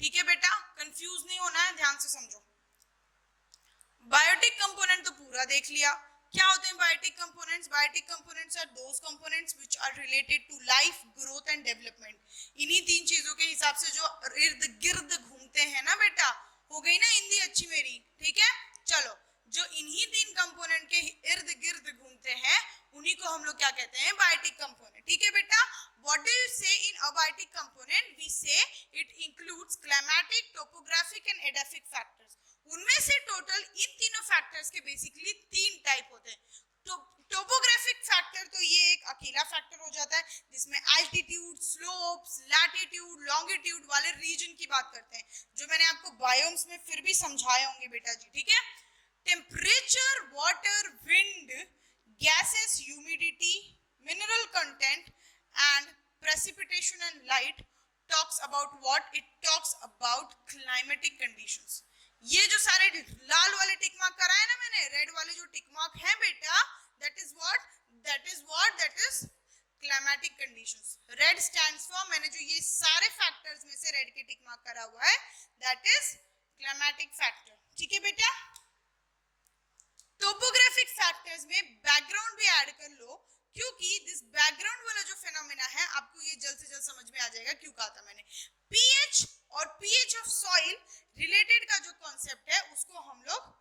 ठीक है बेटा, कंफ्यूज नहीं होना है, ध्यान से समझो। बायोटिक कंपोनेंट तो पूरा देख लिया। क्या होते हैं biotic components? Biotic components are those components which are related to life, growth and development. इन्हीं 3 चीजों के हिसाब से जो इर्द गिर्द घूमते हैं ना बेटा। हो गई ना हिंदी अच्छी मेरी? ठीक है, चलो। जो इन्हीं 3 कंपोनेंट के इर्द गिर्द घूमते हैं उन्हीं को हम लोग क्या कहते हैं? Biotic component. ठीक है बेटा। What do you say in abiotic component? We say it includes climatic, topographic and edaphic factors. उनमें से टोटल इन तीनों फैक्टर्स के बेसिकली 3 टाइप होते हैं। टोपोग्राफिक फैक्टर तो ये एक अकेला फैक्टर हो जाता है जिसमें एल्टीट्यूड, स्लोप्स, लैटिट्यूड, लॉन्गिट्यूड वाले रीजन की बात करते हैं, जो मैंने आपको बायोम्स में फिर भी समझाए होंगे बेटा जी। ठीक है। Temperature, water, wind, gases, humidity, mineral content and precipitation and light talks about what? It talks about climatic conditions. ये जो सारे लाल वाले टिक मार्क कराए ना मैंने, रेड वाले जो टिक मार्क है बेटा, that is what climatic conditions. Red stands for, मैंने जो ये सारे फैक्टर्स में से रेड के टिक मार्क करा हुआ है, that is climatic factor. ठीक है बेटा। टोपोग्राफिक फैक्टर्स में बैकग्राउंड भी ऐड कर लो, क्योंकि दिस बैकग्राउंड वाला जो फिनोमेना है आपको ये जल्द से जल्द समझ में आ जाएगा क्यों कहा था मैंने। पीएच और पीएच ऑफ सॉइल रिलेटेड का जो कॉन्सेप्ट है उसको हम लोग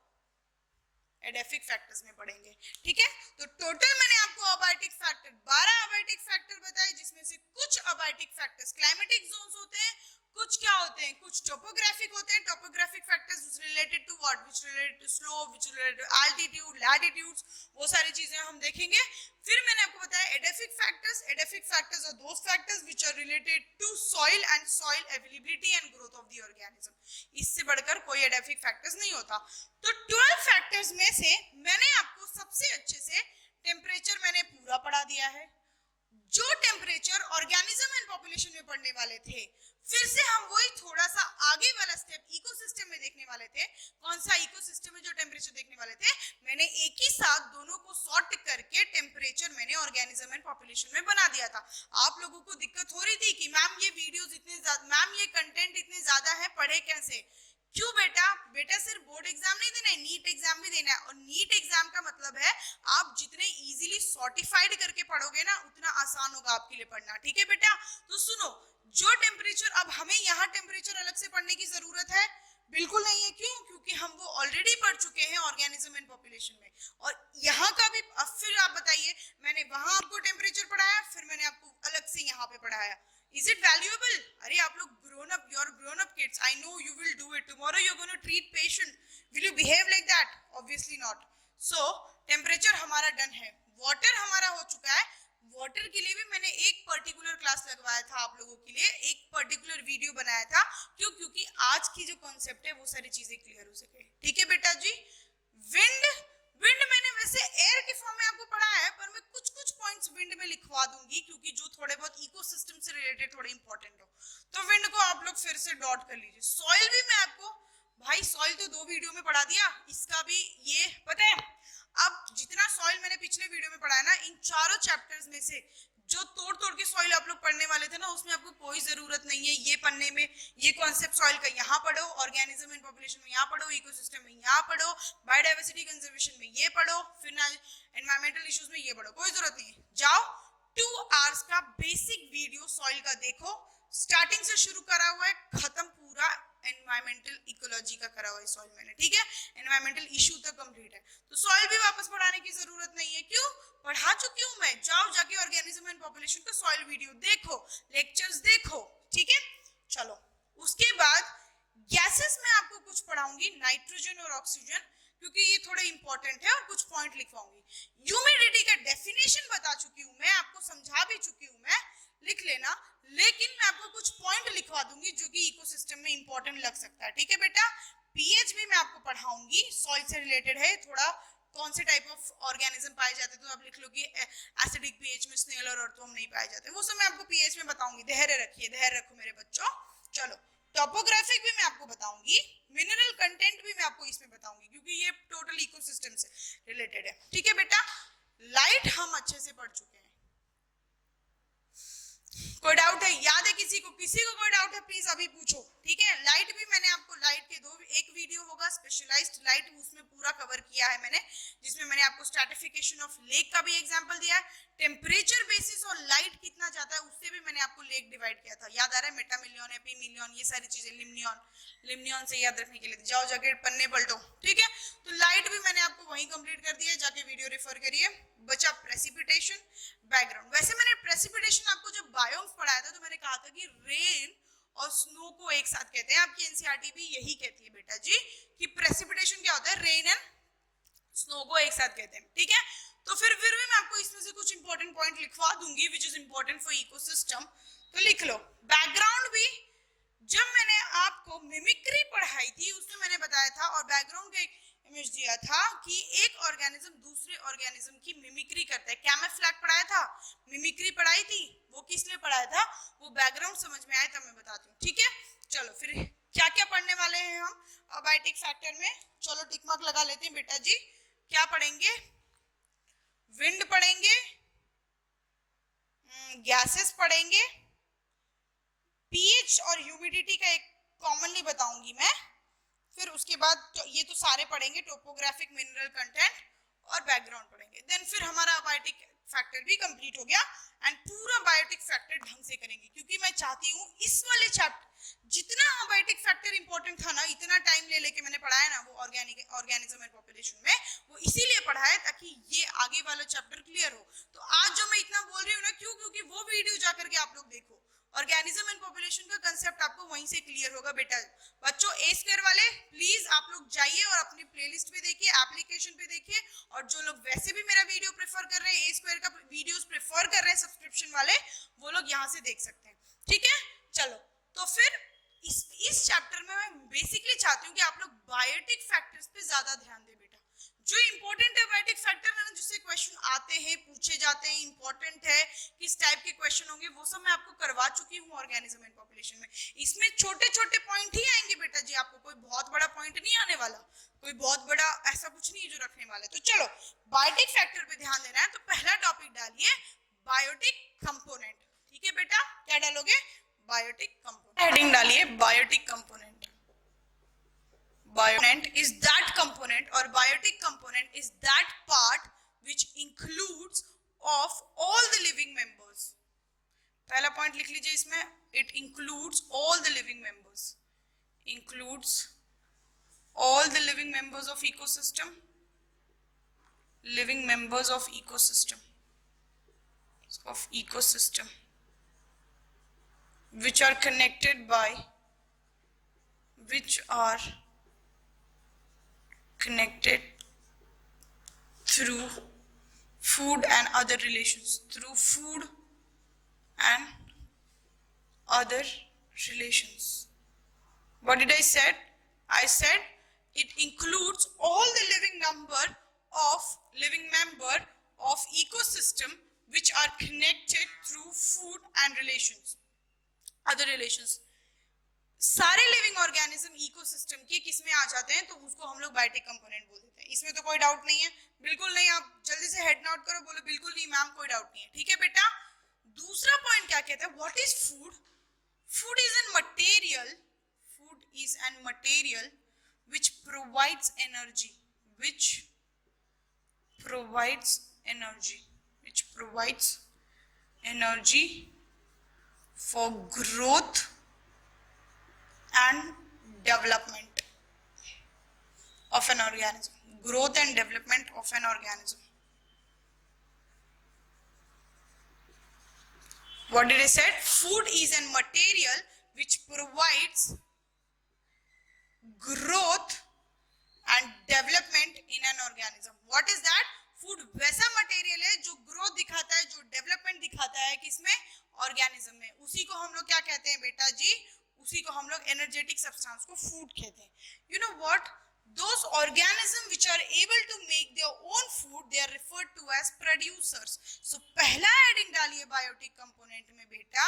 एडेफिक फैक्टर्स में पढ़ेंगे। ठीक है। तो टोटल मैंने आपको अबायोटिक फैक्टर 12 अबायोटिक फैक्टर बताए, जिसमें से कुछ अबायोटिक फैक्टर्स क्लाइमेटिक जोन्स होते हैं, कुछ क्या होते हैं? कुछ टोपोग्राफिक होते हैं। Topographic factors related to what? Which related to slope, which related to altitude, latitudes, वो सारी चीजें हम देखेंगे। फिर मैंने आपको बताया edaphic factors. Edaphic factors are those factors which are related to soil and soil availability and growth of the organism. इससे बढ़कर कोई एडेफिक फैक्टर्स नहीं होता। तो 12 फैक्टर्स में से मैंने आपको सबसे अच्छे से टेम्परेचर मैंने पूरा पढ़ा दिया है। जो टेम्परेचर ऑर्गेनिज्म एंड पॉपुलेशन में पढ़ने वाले थे, फिर से हम वही थोड़ा सा आगे वाला स्टेप इकोसिस्टम में देखने वाले थे। कौन सा इकोसिस्टम में जो टेम्परेचर देखने वाले थे, मैंने एक ही साथ दोनों को सॉर्ट करके टेम्परेचर मैंने ऑर्गेनिज्म एंड पॉपुलेशन में बना दिया था। आप लोगों को दिक्कत हो रही थी कि मैम ये वीडियोस इतने ज्यादा, मैम ये कंटेंट इतने ज्यादा है, पढ़े कैसे? क्यों बेटा? बेटा सिर्फ बोर्ड एग्जाम नहीं देना है, नीट एग्जाम भी देना है। और नीट एग्जाम का मतलब है आप जितने इजीली सॉर्टिफाइड करके पढ़ोगे ना, उतना आसान होगा आपके लिए पढ़ना। ठीक है बेटा। तो सुनो, जो टेम्परेचर, अब हमें यहाँ टेम्परेचर अलग से पढ़ने की जरूरत है? बिल्कुल नहीं है। क्यों? क्योंकि हम वो ऑलरेडी पढ़ चुके हैं ऑर्गेनिज्म एंड पॉपुलेशन में। और यहाँ का भी अब फिर आप बताइए, मैंने वहां आपको टेम्परेचर पढ़ाया, फिर मैंने आपको अलग से यहाँ पे पढ़ाया। Is it valuable? अरे आप लोग grown up, you're grown up kids. I know you will do it. Tomorrow you're going to treat patient. Will you behave like that? Obviously not. So temperature हमारा डन है. Water हमारा हो चुका है. Water के लिए भी मैंने एक पर्टिकुलर क्लास लगवाया था आप लोगों के लिए, एक पर्टिकुलर वीडियो बनाया था. क्यों? क्योंकि आज की जो कॉन्सेप्ट है वो सारी चीजें क्लियर हो सके. ठीक है बेटा जी. विंड, विंड मैंने वैसे एयर के फॉर्म में आपको पढ़ाया है, पर मैं कुछ कुछ पॉइंट्स विंड में लिखवा दूंगी क्योंकि जो थोड़े बहुत इकोसिस्टम से रिलेटेड थोड़े इंपॉर्टेंट हो. तो विंड को आप लोग फिर से डॉट कर लीजिए. सॉइल भी मैं आपको, भाई सॉइल तो 2 वीडियो में पढ़ा दिया, इसका भी ये पता है. अब जितना सॉइल मैंने पिछले वीडियो में पढ़ाया ना, इन चारों चैप्टर्स में से जो तोड़ तोड़ के सॉइल आप लोग पढ़ने वाले थे ना, उसमें आपको कोई जरूरत नहीं है ये पढ़ने में. ये कॉन्सेप्ट सॉइल का यहाँ पढ़ो, ऑर्गेनिज्म एंड पॉपुलेशन में यहाँ पढ़ो, इकोसिस्टम में यहाँ पढ़ो, बायोडाइवर्सिटी कंजर्वेशन में ये पढ़ो, फिर एनवायरमेंटल इश्यूज में ये पढ़ो. कोई जरूरत नहीं है. जाओ 2 आवर्स का बेसिक वीडियो सॉइल का देखो. स्टार्टिंग से शुरू करा हुआ है, खत्म पूरा एनवायरमेंटल इकोलॉजी का करा हुआ है सॉइल मैंने. ठीक है, एनवायरमेंटल इशू तक कंप्लीट है. तो सॉइल भी वापस पढ़ाने की जरूरत नहीं है. क्यों? पढ़ा चुकी हूं मैं. जाओ जाके ऑर्गेनिज्म एंड पॉपुलेशन का सॉइल वीडियो देखो, लेक्चर्स देखो. ठीक है, चलो. उसके बाद गैसेस में आपको कुछ पढ़ाऊंगी, नाइट्रोजन और ऑक्सीजन, क्योंकि ये थोड़े इंपॉर्टेंट है, और कुछ पॉइंट लिखवाऊंगी. ह्यूमिडिटी का डेफिनेशन बता चुकी हूं मैं आपको, समझा भी चुकी हूं मैं, लिख लेना. लेकिन मैं आपको कुछ पॉइंट लिखवा दूंगी जो कि इकोसिस्टम में इंपॉर्टेंट लग सकता है. ठीक है बेटा. पीएच भी मैं आपको पढ़ाऊंगी, सॉइल से रिलेटेड है थोड़ा. कौन से टाइप ऑफ ऑर्गेनिज्म पाए जाते हैं, तो आप लिख लो कि एसिडिक पीएच में स्नेल और अर्थवर्म नहीं पाए जाते. वो सब मैं आपको पीएच में बताऊंगी. धैर्य रखिए, धैर्य रखो मेरे बच्चों. चलो, टोपोग्राफिक भी मैं आपको बताऊंगी, मिनरल कंटेंट भी मैं आपको इसमें बताऊंगी, क्योंकि ये टोटल इकोसिस्टम से रिलेटेड है. ठीक है बेटा. लाइट हम अच्छे से पढ़ चुके हैं. कोई डाउट है? याद है किसी को? किसी को कोई डाउट है प्लीज अभी पूछो. ठीक है. लाइट भी मैंने आपको, लाइट के एक वीडियो होगा स्पेशलाइज्ड लाइट, उसमें पूरा कवर किया है मैंने, जिसमें मैंने आपको स्ट्रैटिफिकेशन ऑफ लेक का भी एग्जांपल दिया है. टेम्परेचर बेसिस और लाइट कितना जाता है उससे भी मैंने आपको लेक डिवाइड किया था. याद आ रहा है? मेटा मिलियन, एपी मिलियन, ये सारी चीजें. लिम्नियन, लिम्नियन से याद रखने के लिए जाओ जाके पन्ने पलटो. ठीक है. तो लाइट भी मैंने आपको वहीं कंप्लीट कर दिया, जाके वीडियो रेफर करिए. बचा प्रेसिपिटेशन, बैकग्राउंड. वैसे मैंने प्रेसिपिटेशन आपको जब बायोम्स पढ़ाया था तो मैंने कहा था कि रेन और स्नो को एक साथ कहते हैं. आपकी एनसीईआरटी भी यही कहती है बेटा जी कि प्रेसिपिटेशन क्या होता है, रेन एंड स्नो को एक साथ कहते हैं. ठीक है. तो फिर भी मैं आपको इसमें से कुछ इंपॉर्टेंट पॉइंट लिखवा दूंगी which is important for ecosystem. तो लिख लो. बैकग्राउंड भी जब मैंने आपको मिमिक्री पढ़ाई थी उसमें मैंने बताया था, और बैकग्राउंड का एक इमेज दिया था कि एक ऑर्गेनिज्म दूसरे ऑर्गेनिज्म की मिमिक्री करता है. कैमोफ्लेज पढ़ाया था, मिमिक्री पढ़ाई थी. वो किस लिए पढ़ाया था, वो बैकग्राउंड समझ में आया तब मैं बताती हूँ. ठीक है. चलो, फिर क्या क्या पढ़ने वाले हैं हम अबायोटिक फैक्टर में. चलो टिक मार्क लगा लेते हैं बेटा जी. क्या पढ़ेंगे? विंड पढ़ेंगे, गैसेस पढ़ेंगे, पीएच और ह्यूमिडिटी का एक कॉमनली बताऊंगी मैं. फिर उसके बाद तो ये तो सारे पढ़ेंगे, टोपोग्राफिक, मिनरल कंटेंट और बैकग्राउंड पढ़ेंगे. देन फिर हमारा बायोटिक फैक्टर भी कंप्लीट हो गया, एंड पूरा बायोटिक फैक्टर ढंग से करेंगे, क्योंकि मैं चाहती हूँ इस वाले चैप्टर जितना बायोटिक फैक्टर इंपॉर्टेंट था ना, इतना टाइम ले लेके मैंने पढ़ाया ना वो ऑर्गेनिज्म एंड पॉपुलेशन में, वो इसीलिए पढ़ाया ताकि ये आगे वाला चैप्टर क्लियर हो. तो आज जो मैं इतना बोल रही हूँ ना, क्यों? क्योंकि वो वीडियो जाकर के आप लोग देखो, ऑर्गेनिज्म एंड पॉपुलेशन का कंसेप्ट आपको वहीं से क्लियर होगा बेटा. बच्चों ए स्क्वायर वाले प्लीज आप लोग जाइए और अपनी प्लेलिस्ट पे देखिए, एप्लीकेशन पे देखिए, और जो लोग वैसे भी मेरा वीडियो प्रेफर कर रहे हैं, ए स्क्वायर का वीडियोस प्रेफर कर रहे हैं सब्सक्रिप्शन वाले, वो लोग यहाँ से देख सकते हैं. ठीक है. चलो, तो फिर इस चैप्टर में मैं बेसिकली चाहती हूँ कि आप लोग बायोटिक फैक्टर्स पे ज्यादा ध्यान दें बेटा. जो इंपॉर्टेंट है बायोटिक फैक्टर है ना, जिससे क्वेश्चन आते हैं, पूछे जाते हैं, इंपॉर्टेंट है, किस टाइप के क्वेश्चन होंगे, वो सब मैं आपको करवा चुकी हूँ ऑर्गेनिज्म एंड पॉपुलेशन में. इसमें छोटे छोटे पॉइंट ही आएंगे बेटा जी, आपको कोई बहुत बड़ा पॉइंट नहीं आने वाला, कोई बहुत बड़ा ऐसा कुछ नहीं है जो रखने वाला है. तो चलो, बायोटिक फैक्टर पे ध्यान देना है. तो पहला टॉपिक डालिए बायोटिक कंपोनेंट. ठीक है बेटा. क्या डालोगे? Biotic component. हेडिंग डालिए biotic component. Component is that component, or biotic component is that part which includes of all the living members. पहला पॉइंट लिख लीजिए इसमें, it includes all the living members. Includes all the living members of ecosystem. Living members of ecosystem. Of ecosystem, which are connected by, which are connected through food and other relations. Through food and other relations. What did I said? I said it includes all the living member of ecosystem which are connected through food and relations, other relations. सारे living organism ecosystem के किस में आ जाते हैं तो उसको हम लोग बायोटिक कंपोनेंट बोल देते हैं. इसमें तो कोई डाउट नहीं है, बिल्कुल नहीं. आप जल्दी से हेड नोट करो, बोलो बिल्कुल नहीं मैम, कोई डाउट नहीं है. ठीक है बेटा. दूसरा पॉइंट क्या कहता है? What is food? Food is an material. Food is an material which provides energy, which provides energy for growth and development of an organism. Growth and development of an organism. What did I say? Food is a material which provides growth and development in an organism. What is that? Food वैसा material है जो growth दिखाता है, जो development दिखाता है किसमें? Organism में. उसी को हम लोग क्या कहते हैं बेटा जी? उसी को हम लोग एनर्जेटिक सब्सटेंस को फूड कहते हैं. You know what? Those organisms which are able to make their own food, they are referred to as producers. So पहला हेडिंग डालिए बायोटिक कंपोनेंट में बेटा,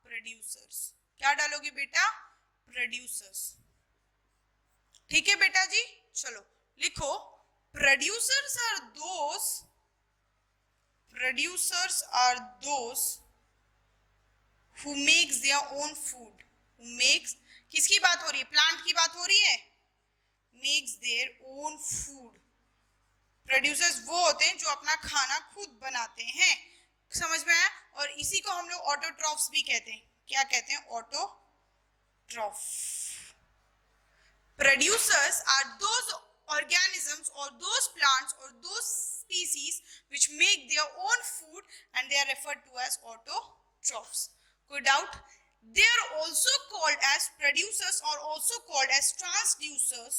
प्रोड्यूसर्स. क्या डालोगे बेटा? प्रोड्यूसर्स. ठीक है बेटा जी. चलो लिखो. Producers are those who makes their own food. Who makes, किसकी बात हो रही है? प्लांट की बात हो रही है. Makes their own food. Producers वो होते हैं जो अपना खाना खुद बनाते हैं. समझ में आया? और इसी को हम लोग ऑटोट्रॉफ्स भी कहते हैं. क्या कहते हैं? Autotroph. Producers are those organisms or those plants or those species which make their own food and they are referred to as autotrophs. कोई doubt? They are also called as producers or also called as transducers.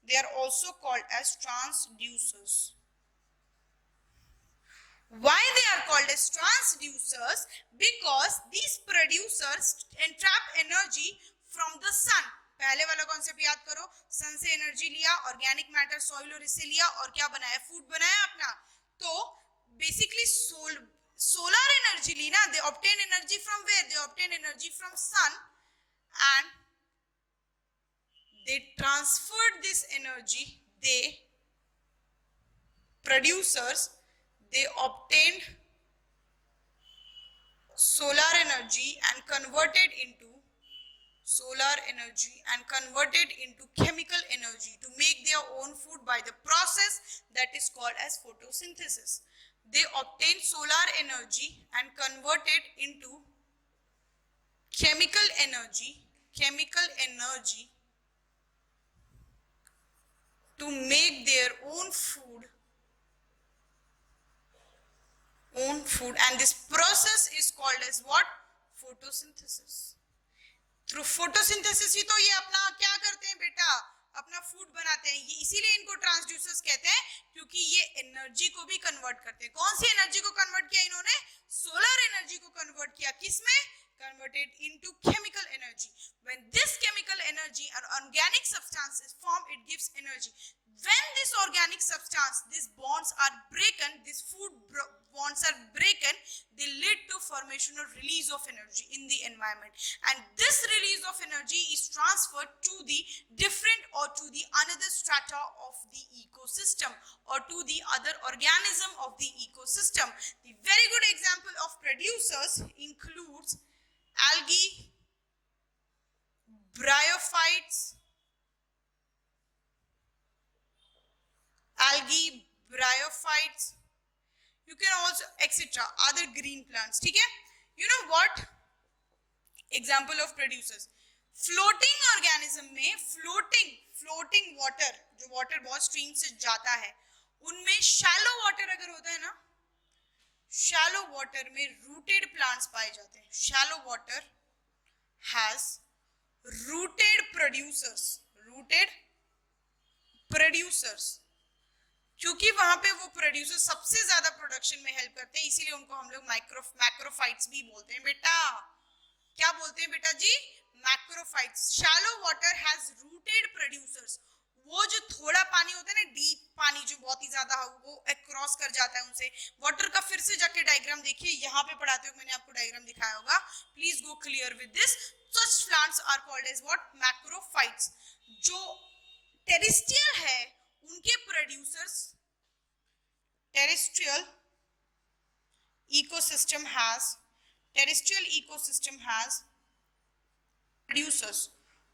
They are also called as transducers. Why they are called as transducers? Because these producers entrap energy from the sun. पहले वाला concept याद करो. सन से energy लिया, organic matter soil और इससे लिया और क्या बनाया? फूड बनाया अपना. तो बेसिकली सोलर एनर्जी ली ना. They obtain energy from where? They obtain energy from sun and they transferred this energy. They producers, they obtained solar energy and converted into chemical energy to make their own food by the process that is called as photosynthesis. They obtained solar energy and converted into chemical energy to make their own food, and this process is called as what? Photosynthesis. Through photosynthesis ही तो ये अपना क्या करते हैं बेटा? अपना food बनाते हैं. ये इसीलिए इनको ट्रांसड्यूसर्स कहते हैं क्योंकि ये एनर्जी को भी कन्वर्ट करते हैं. कौन सी एनर्जी को कन्वर्ट किया इन्होंने? सोलर एनर्जी को कन्वर्ट किया. किसमें? Converted into chemical energy. When this chemical energy or organic substance is formed, it gives energy. When this organic substance, these bonds are broken, these food bonds are broken, they lead to formation or release of energy in the environment. And this release of energy is transferred to the different or to the another strata of the ecosystem or to the other organism of the ecosystem. The very good example of producers includes algae, bryophytes, you can also etc. other green plants. ठीक है? You know what? Example of producers. Floating organism में floating water, जो water बहुत stream से जाता है, उनमें shallow water अगर होता है ना, shallow water में rooted plants पाए जाते हैं. Shallow water has rooted producers, क्योंकि वहां पे वो प्रोड्यूसर सबसे ज्यादा प्रोडक्शन में हेल्प करते हैं, इसीलिए उनको हम लोग मैक्रोफाइट्स भी बोलते हैं बेटा। क्या बोलते हैं बेटा जी? Macrophytes. Shallow water has rooted producers, वो जो थोड़ा पानी होता है ना, डीप पानी जो बहुत ही ज्यादा वो क्रॉस कर जाता है उनसे। वाटर का फिर से जाके डायग्राम देखिए, यहाँ पे पढ़ाते हुए मैंने आपको डायग्राम दिखाया होगा, please go clear with this. Such plants are called as what? Macrophytes. जो टेरेस्ट्रियल है उनके producers, terrestrial ecosystem has producers,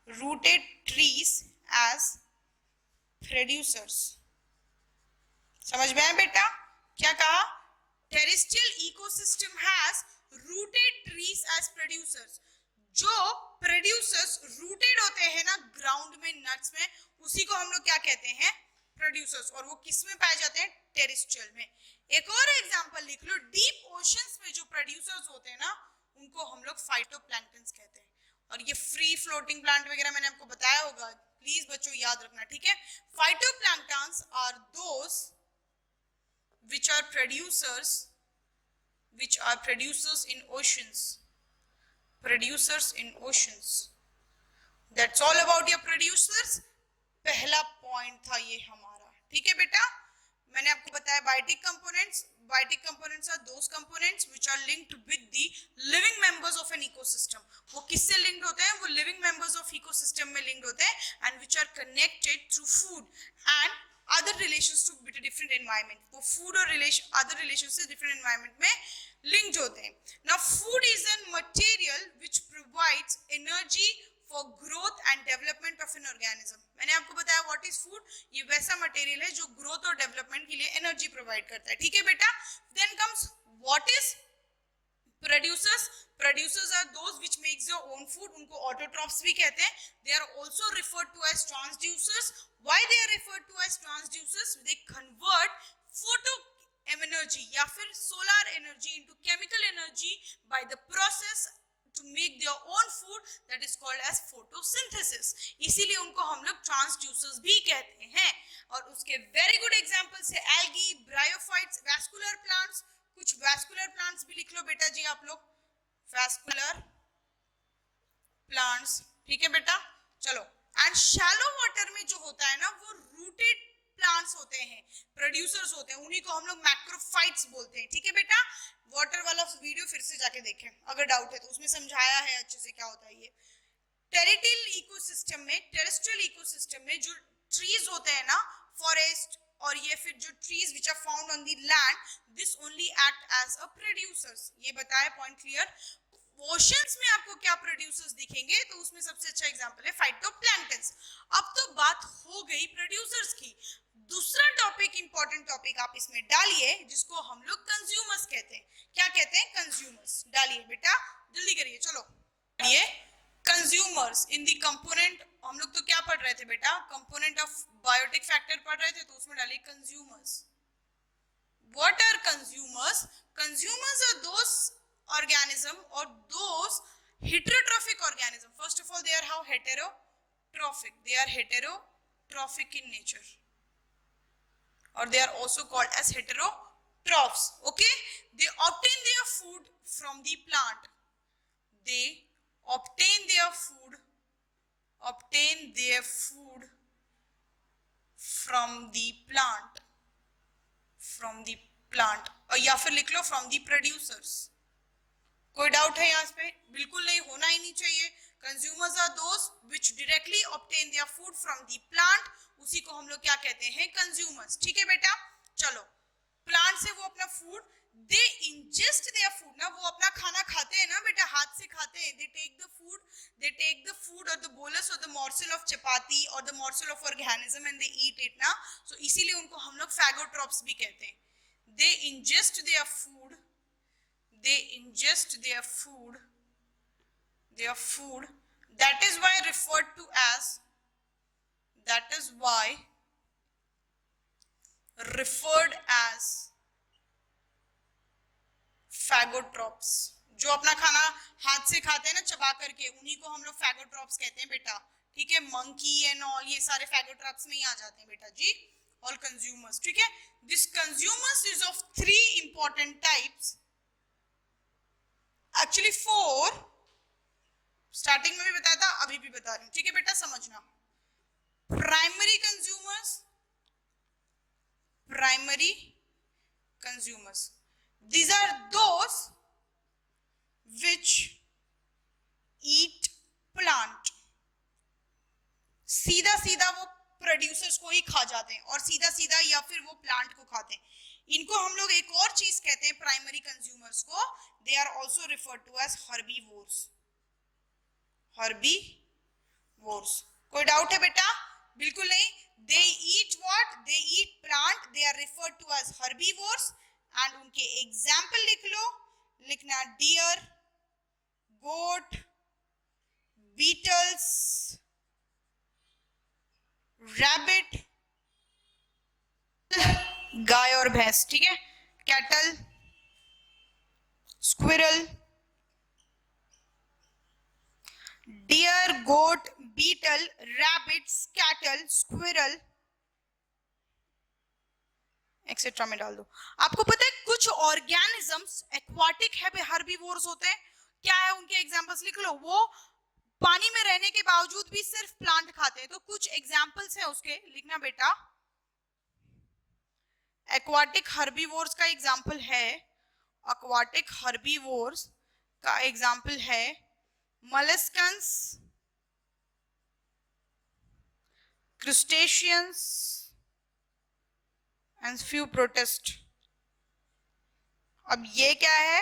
rooted trees as producers। समझ में आया बेटा? क्या कहा? terrestrial ecosystem has rooted trees as producers। जो प्रोड्यूसर्स रूटेड होते हैं ना ग्राउंड में, नट्स में, उसी को हम लोग क्या कहते हैं? प्रोड्यूसर्स। और वो किस में पाए जाते हैं? टेरेस्ट्रियल में। एक और एग्जांपल लिख लो, डीप ओशंस में जो प्रोड्यूसर्स होते हैं ना, उनको हम लोग फाइटोप्लैंक्टन्स कहते हैं। और ये फ्री फ्लोटिंग प्लांट वगैरह मैंने आपको बताया होगा, प्लीज बच्चों याद रखना, ठीक है? Phytoplanktons are those which are producers in oceans, that's all about your producers। पहला पॉइंट था ये हमारा, ठीक है बेटा? मैंने आपको बताया biotic components are those components which are linked with the living members of an ecosystem। वो किससे लिंक्ड होते हैं? वो लिविंग मेंबर्स ऑफ इकोसिस्टम में लिंक्ड होते हैं, and which are connected through food and other relations to different environment। वो food और other relations से different environment में linked होते हैं। Now food is a material which provides energy for growth and development of an organism। मैंने आपको बताया what is food, ये वैसा मटेरियल है जो ग्रोथ और डेवलपमेंट के लिए एनर्जी प्रोवाइड करता है, ठीक है बेटा? Then comes what is producers are those which makes their own food, उनको ऑटोट्रॉफ्स भी कहते हैं। They are also referred to as transducers. Why they are referred to as transducers? They convert photo energy या फिर solar energy into chemical energy by the process to make their own food, that is called as photosynthesis। इसीलिए उनको हम लोग transducers भी कहते हैं। और उसके वेरी गुड एग्जांपल्स है एल्गी, ब्रायोफाइट्स, वैस्कुलर प्लांट्स। कुछ वैस्कुलर प्लांट्स भी लिख लो बेटा जी आप लोग, वैस्कुलर प्लांट्स, ठीक है बेटा? चलो, एंड शैलो वाटर में जो होता है ना, वो रूटेड प्लांट्स होते हैं, प्रोड्यूसर्स होते हैं, उन्हीं को हम लोग मैक्रोफाइट्स बोलते हैं, ठीक है बेटा? वाटर वाला वीडियो फिर से जाके देखें अगर डाउट है तो, उसमें समझाया है अच्छे से क्या होता है ये। टेरेस्ट्रियल इकोसिस्टम में जो ट्रीज होते हैं ना, फॉरेस्ट और ये फिर जो trees which are found on the land, this only act as a producers. ये बताया, पॉइंट क्लियर? ओशंस में आपको क्या प्रोड्यूसर्स दिखेंगे? तो उसमें सबसे अच्छा एग्जांपल है फाइटोप्लैंक्टन्स। अब तो बात हो गई प्रोड्यूसर्स की। दूसरा टॉपिक, इंपॉर्टेंट टॉपिक आप इसमें डालिए, जिसको हम लोग कंज्यूमर्स कहते हैं। क्या कहते हैं? कंज्यूमर्स। डालिए बेटा, जल्दी करिए, चलो डालिए। कंज्यूमर्स इन द कंपोनेंट, हम लोग तो क्या पढ़ रहे थे बेटा? कंपोनेंट ऑफ बायोटिक फैक्टर पढ़ रहे थे, तो उसमें डालिए consumers. What are consumers? Consumers are those organism or those heterotrophic organism। First of all, they are how? Heterotrophic। They are heterotrophic in nature, or they are also called as heterotrophs, okay? They obtain their food from the plant, they obtain their food from the plant, और या फिर लिख लो from the producers। कोई doubt है यहाँ पे? बिल्कुल नहीं, होना ही नहीं चाहिए। Consumers are those which directly obtain their food from the plant, उसी को हम लोग क्या कहते हैं? कंज्यूमर्स, ठीक है बेटा? चलो, प्लांट से वो अपना food, they ingest their food ना, वो अपना खाना खाते हैं ना बेटा, हाथ से खाते हैं। दे टेक द फूड और द बोलस और द मॉर्सल ऑफ चपाती और the morsel of organism and they eat it ना, सो इसीलिए उनको हम लोग फैगोट्रॉप्स भी कहते हैं। They ingest their food, that is why referred to as phagotrophs. जो अपना खाना हाथ से खाते हैं ना, चबा करके, उन्हीं को हम लोग फैगोट्रॉप्स कहते हैं बेटा, ठीक है, मंकी एंड ऑल, ये सारे फैगोट्रैप्स में ही आ जाते हैं बेटा जी, ऑल कंज्यूमर्स, ठीक है। This consumers is of 3 important types, actually 4, starting में भी बताया था, अभी भी बता रही हूँ, ठीक है बेटा, समझना। Primary consumers, primary consumers, these are those which eat plant, सीधा सीधा वो प्रोड्यूसर्स को ही खा जाते हैं और सीधा सीधा या फिर वो प्लांट को खाते हैं। इनको हम लोग एक और चीज कहते हैं प्राइमरी कंज्यूमर्स को, they are also referred to as herbivores, herbivores. कोई डाउट है बेटा? बिल्कुल नहीं। They eat what? They eat plant. They are referred to as herbivores. And उनके एग्जाम्पल लिख लो, लिखना डियर, गोट, बीटल्स, रैबिट, गाय और भैंस, ठीक है, cattle, squirrel, deer, goat, beetle, rabbits, cattle, squirrel etcetera में डाल दो। आपको पता है कुछ ऑर्गेनिजम्स एक्वाटिक है, हर्बीवोर्स होते हैं। क्या है उनके एग्जांपल्स लिख लो। वो पानी में रहने के बावजूद भी सिर्फ प्लांट खाते हैं, तो कुछ एग्जांपल्स है उसके, लिखना बेटा। एक्वाटिक हर्बीवोर्स का एग्जांपल है, एक्वाटिक हर्बीवोर्स का एग्जांपल है molluscans, crustaceans and few protists। अब ये क्या है?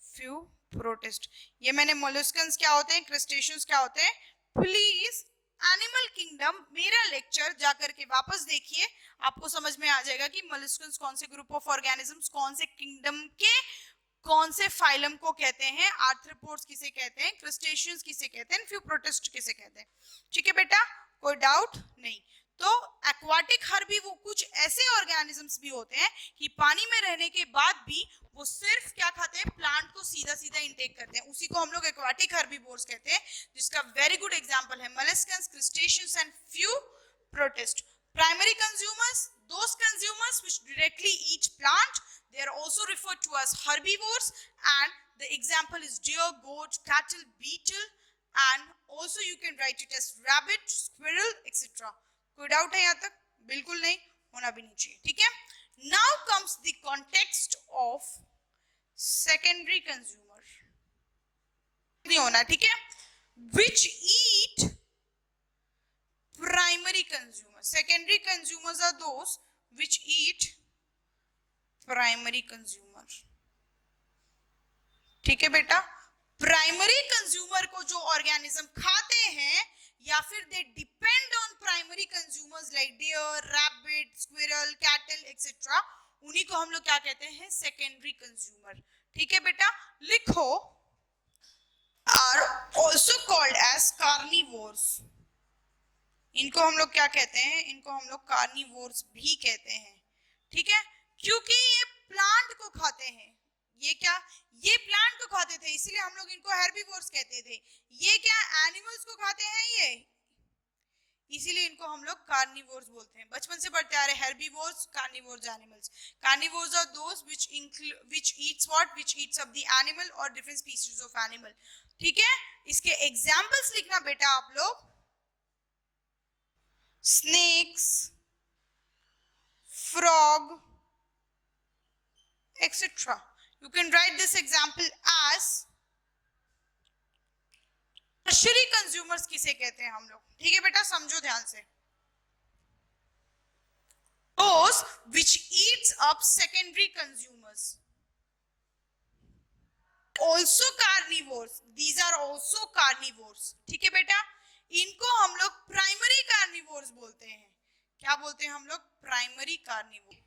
few protists। ये मैंने molluscans क्या होते हैं, crustaceans क्या होते हैं। प्लीज एनिमल किंगडम मेरा लेक्चर जाकर के वापस देखिए, आपको समझ में आ जाएगा कि molluscans कौन से ग्रुप ऑफ ऑर्गेनिजम्स, कौन से किंगडम के कौन से फाइलम को कहते हैं, आर्थ्रोपोड्स किसे कहते हैं, क्रस्टेशियंस किसे कहते हैं, फ्यू प्रोटिस्ट किसे कहते हैं। ठीक है बेटा, कोई डाउट नहीं। तो एक्वाटिक हर्बी वो कुछ ऐसे ऑर्गेनिजम्स भी होते हैं कि पानी में रहने के बाद भी वो सिर्फ क्या खाते हैं, प्लांट को सीधा सीधा इंटेक करते हैं, उसी को हम लोग एक्वाटिक हर्बीवोर्स कहते हैं, जिसका वेरी गुड एग्जांपल है molluscans, crustaceans and few protists। Primary consumers, those consumers which directly eat plant, they are also referred to as herbivores, and the example is deer, goat, cattle, beetle, and also you can write it as rabbit, squirrel, etc. कोई doubt है यहाँ तक? बिल्कुल नहीं, होना भी नहीं चाहिए, ठीक है। Now comes the context of secondary consumer, नहीं होना, ठीक है। Which eat primary consumer, secondary consumers are those which eat primary consumer. ठीक है बेटा, प्राइमरी कंज्यूमर को जो ऑर्गेनिज्म खाते हैं या फिर they depend on primary consumers like deer, rabbit, squirrel, cattle etcetera, उन्हीं को हम लोग क्या कहते हैं, सेकेंडरी कंज्यूमर। ठीक है बेटा, लिखो are also called as carnivores. इनको हम लोग क्या कहते हैं, इनको हम लोग कार्निवोर्स भी कहते हैं। ठीक है, क्योंकि ये प्लांट को खाते हैं। ये क्या, ये प्लांट को खाते थे, इसीलिए हम लोग इनको हेर्बिवोर्स कहते थे। ये क्या, एनिमल्स को खाते हैं ये, इसीलिए इनको हम लोग कार्निवोर्स बोलते हैं। बचपन से पढ़ते आ रहे, herbivores, carnivores animals. Carnivores are those which eats what, which eats of the animal or different species of animal। ठीक है, इसके एग्जांपल्स लिखना बेटा आप लोग, snakes, frog, etc. You can write this example as tertiary consumers किसे कहते हैं हम लोग। ठीक है बेटा, समझो ध्यान से। Those which eats up secondary consumers, also carnivores, these are also carnivores। ठीक है बेटा, इनको हम लोग प्राइमरी कार्निवोर्स बोलते हैं। क्या बोलते हैं हम लोग, प्राइमरी कार्निवोर।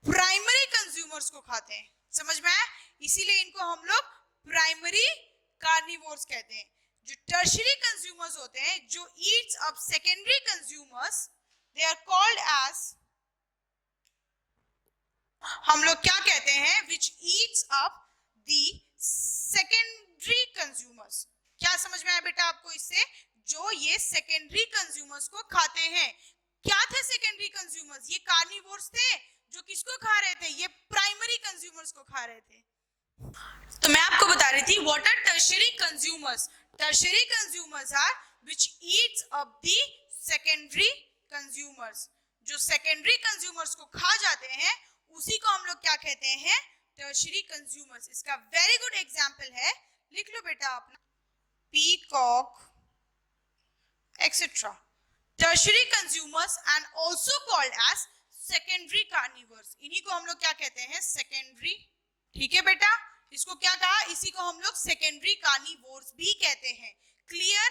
प्राइमरी कंज्यूमर्स को खाते हैं, समझ में आया, इसीलिए इनको हम लोग प्राइमरी कार्निवोर्स कहते हैं। जो टर्शियरी कंज्यूमर्स होते हैं, जो eats up secondary consumers, they are called as, हम लोग क्या कहते हैं, which eats up the secondary consumers. क्या समझ में आया बेटा आपको इससे? जो ये सेकेंडरी कंज्यूमर्स को खाते हैं। क्या थे सेकेंडरी कंज्यूमर्स? ये कार्निवोर्स थे जो किसको खा रहे थे? ये प्राइमरी कंज्यूमर्स को खा रहे थे। तो मैं आपको बता रही थी what are tertiary consumers. Tertiary consumers are which eats up the secondary consumers. जो सेकेंडरी कंज्यूमर्स को खा जाते हैं उसी को हम लोग क्या कहते हैं? Tertiary consumers. इसका वेरी गुड एग्जांपल है, लिख लो बेटा अपना, peacock etcetera. Tertiary consumers and also called as secondary carnivores. इन्हीं को हम लोग क्या कहते हैं? सेकेंडरी। ठीक है बेटा, इसको क्या कहा? इसी को हम लोग सेकेंडरी कार्निवोर्स भी कहते हैं। क्लियर?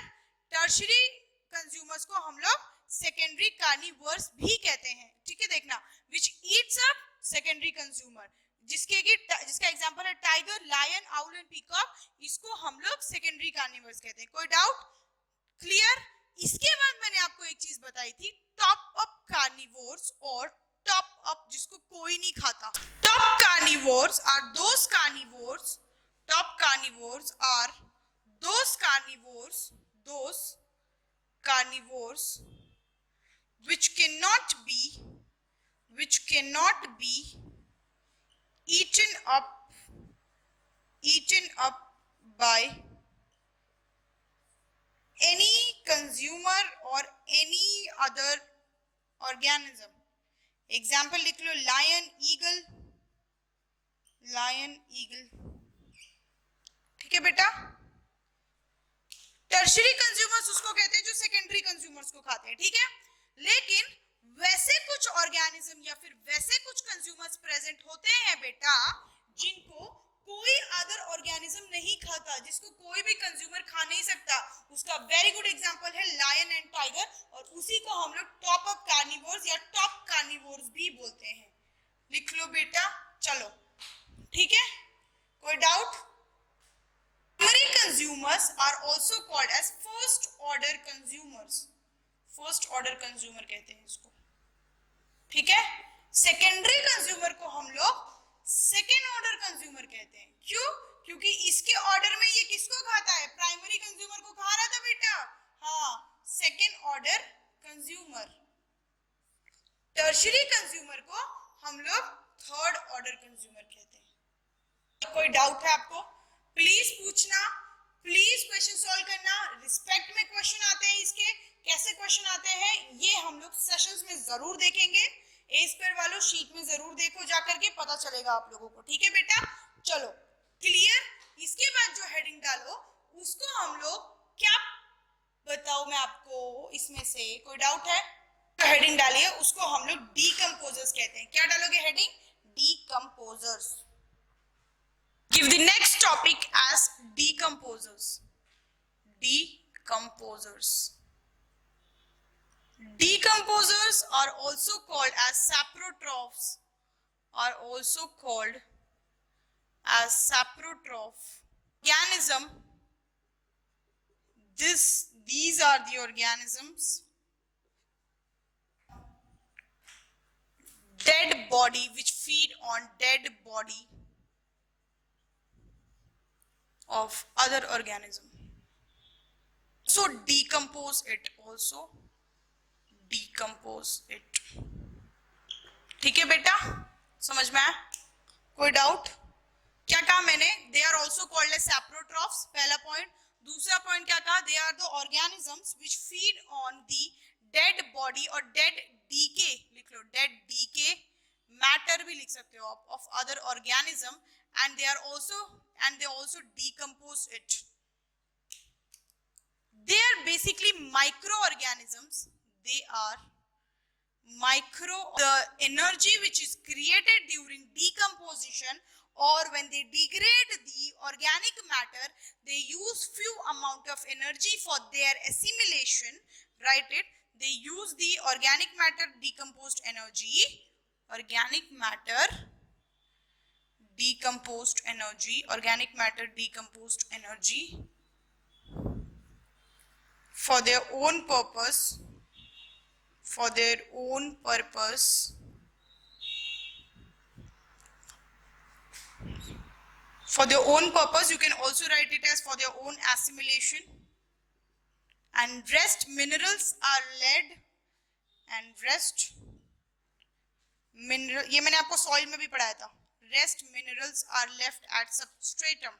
टर्शियरी कंज्यूमर्स को हम लोग सेकेंडरी कार्निवोर्स भी कहते हैं। ठीक है, देखना, which eats up secondary consumer, जिसका एग्जांपल है tiger, lion, owl and peacock, इसको हम लोग सेकेंडरी कार्निवोर्स कहते हैं। कोई डाउट? क्लियर? इसके बाद मैंने आपको एक चीज बताई थी, टॉप अप कार्निवोर्स और टॉप अप जिसको कोई नहीं खाता। Top carnivores are those carnivores, top carnivores are those carnivores which cannot be eaten up by any consumer or any other organism. Example लिख लो, लायन, ईगल। ठीक है बेटा? टर्शियरी कंज्यूमर्स उसको कहते हैं जो सेकेंडरी कंज्यूमर्स को खाते हैं। ठीक है, लेकिन वैसे कुछ ऑर्गेनिज्म या फिर वैसे कुछ कंज्यूमर्स प्रेजेंट होते हैं बेटा जिनको कोई अदर ऑर्गेनिज्म नहीं खाता, जिसको कोई भी कंज्यूमर खा नहीं सकता। उसका वेरी गुड एग्जांपल है लायन एंड टाइगर, और उसी को हम लोग टॉप अप कार्निवोर्स या टॉप कार्निवोर्स भी बोलते हैं। लिख लो बेटा, चलो, ठीक है, कोई doubt? Primary consumers are also called as first order consumers. First order consumer कहते हैं इसको। ठीक है, सेकेंडरी कंज्यूमर को हम लोग सेकेंड ऑर्डर कंज्यूमर कहते हैं। क्यों? क्योंकि इसके ऑर्डर में ये किसको खाता है? प्राइमरी कंज्यूमर को खा रहा था बेटा। हाँ, second order consumer. Tertiary consumer को हम लोग थर्ड ऑर्डर कंज्यूमर कहते हैं। कोई डाउट है आपको? प्लीज पूछना, प्लीज क्वेश्चन सॉल्व करना। रिस्पेक्ट में क्वेश्चन आते हैं इसके, कैसे क्वेश्चन आते हैं ये हम लोग सेशंस में जरूर देखेंगे। ए स्क्वायर वालों शीट में जरूर देखो, जाकर के पता चलेगा आप लोगों को। ठीक है बेटा, चलो, क्लियर? इसके बाद जो हेडिंग डालो उसको हम लोग क्या बताओ मैं आपको इसमें से? कोई डाउट है? तो हेडिंग डालिए, उसको हम लोग डीकंपोजर्स कहते हैं। क्या डालोगे heading? Decomposers. Give the next topic as decomposers. Decomposers. Decomposers are also called as saprotrophs. Are also called as saprotroph organism. These are the organisms. Dead body which feed on dead body of other organism. So decompose it also. Decompose it. ठीक है बेटा, समझ में आया? कोई doubt? क्या कहा मैंने? They are also called as saprotrophs, पहला पॉइंट। दूसरा पॉइंट क्या कहा? They are the organisms which feed on the dead body और dead decay, लिख लो, dead decay, matter भी लिख सकते हो आप, of other organism, and they also decompose it. They are basically microorganisms. They are the energy which is created during decomposition or when they degrade the organic matter, they use few amount of energy for their assimilation. Write it. They use the organic matter decomposed energy for their own purpose, For their own purpose, you can also write it as for their own assimilation. And rest minerals are lead and rest mineral, ये मैंने आपको soil में भी पढ़ाया था. Rest minerals are left at substratum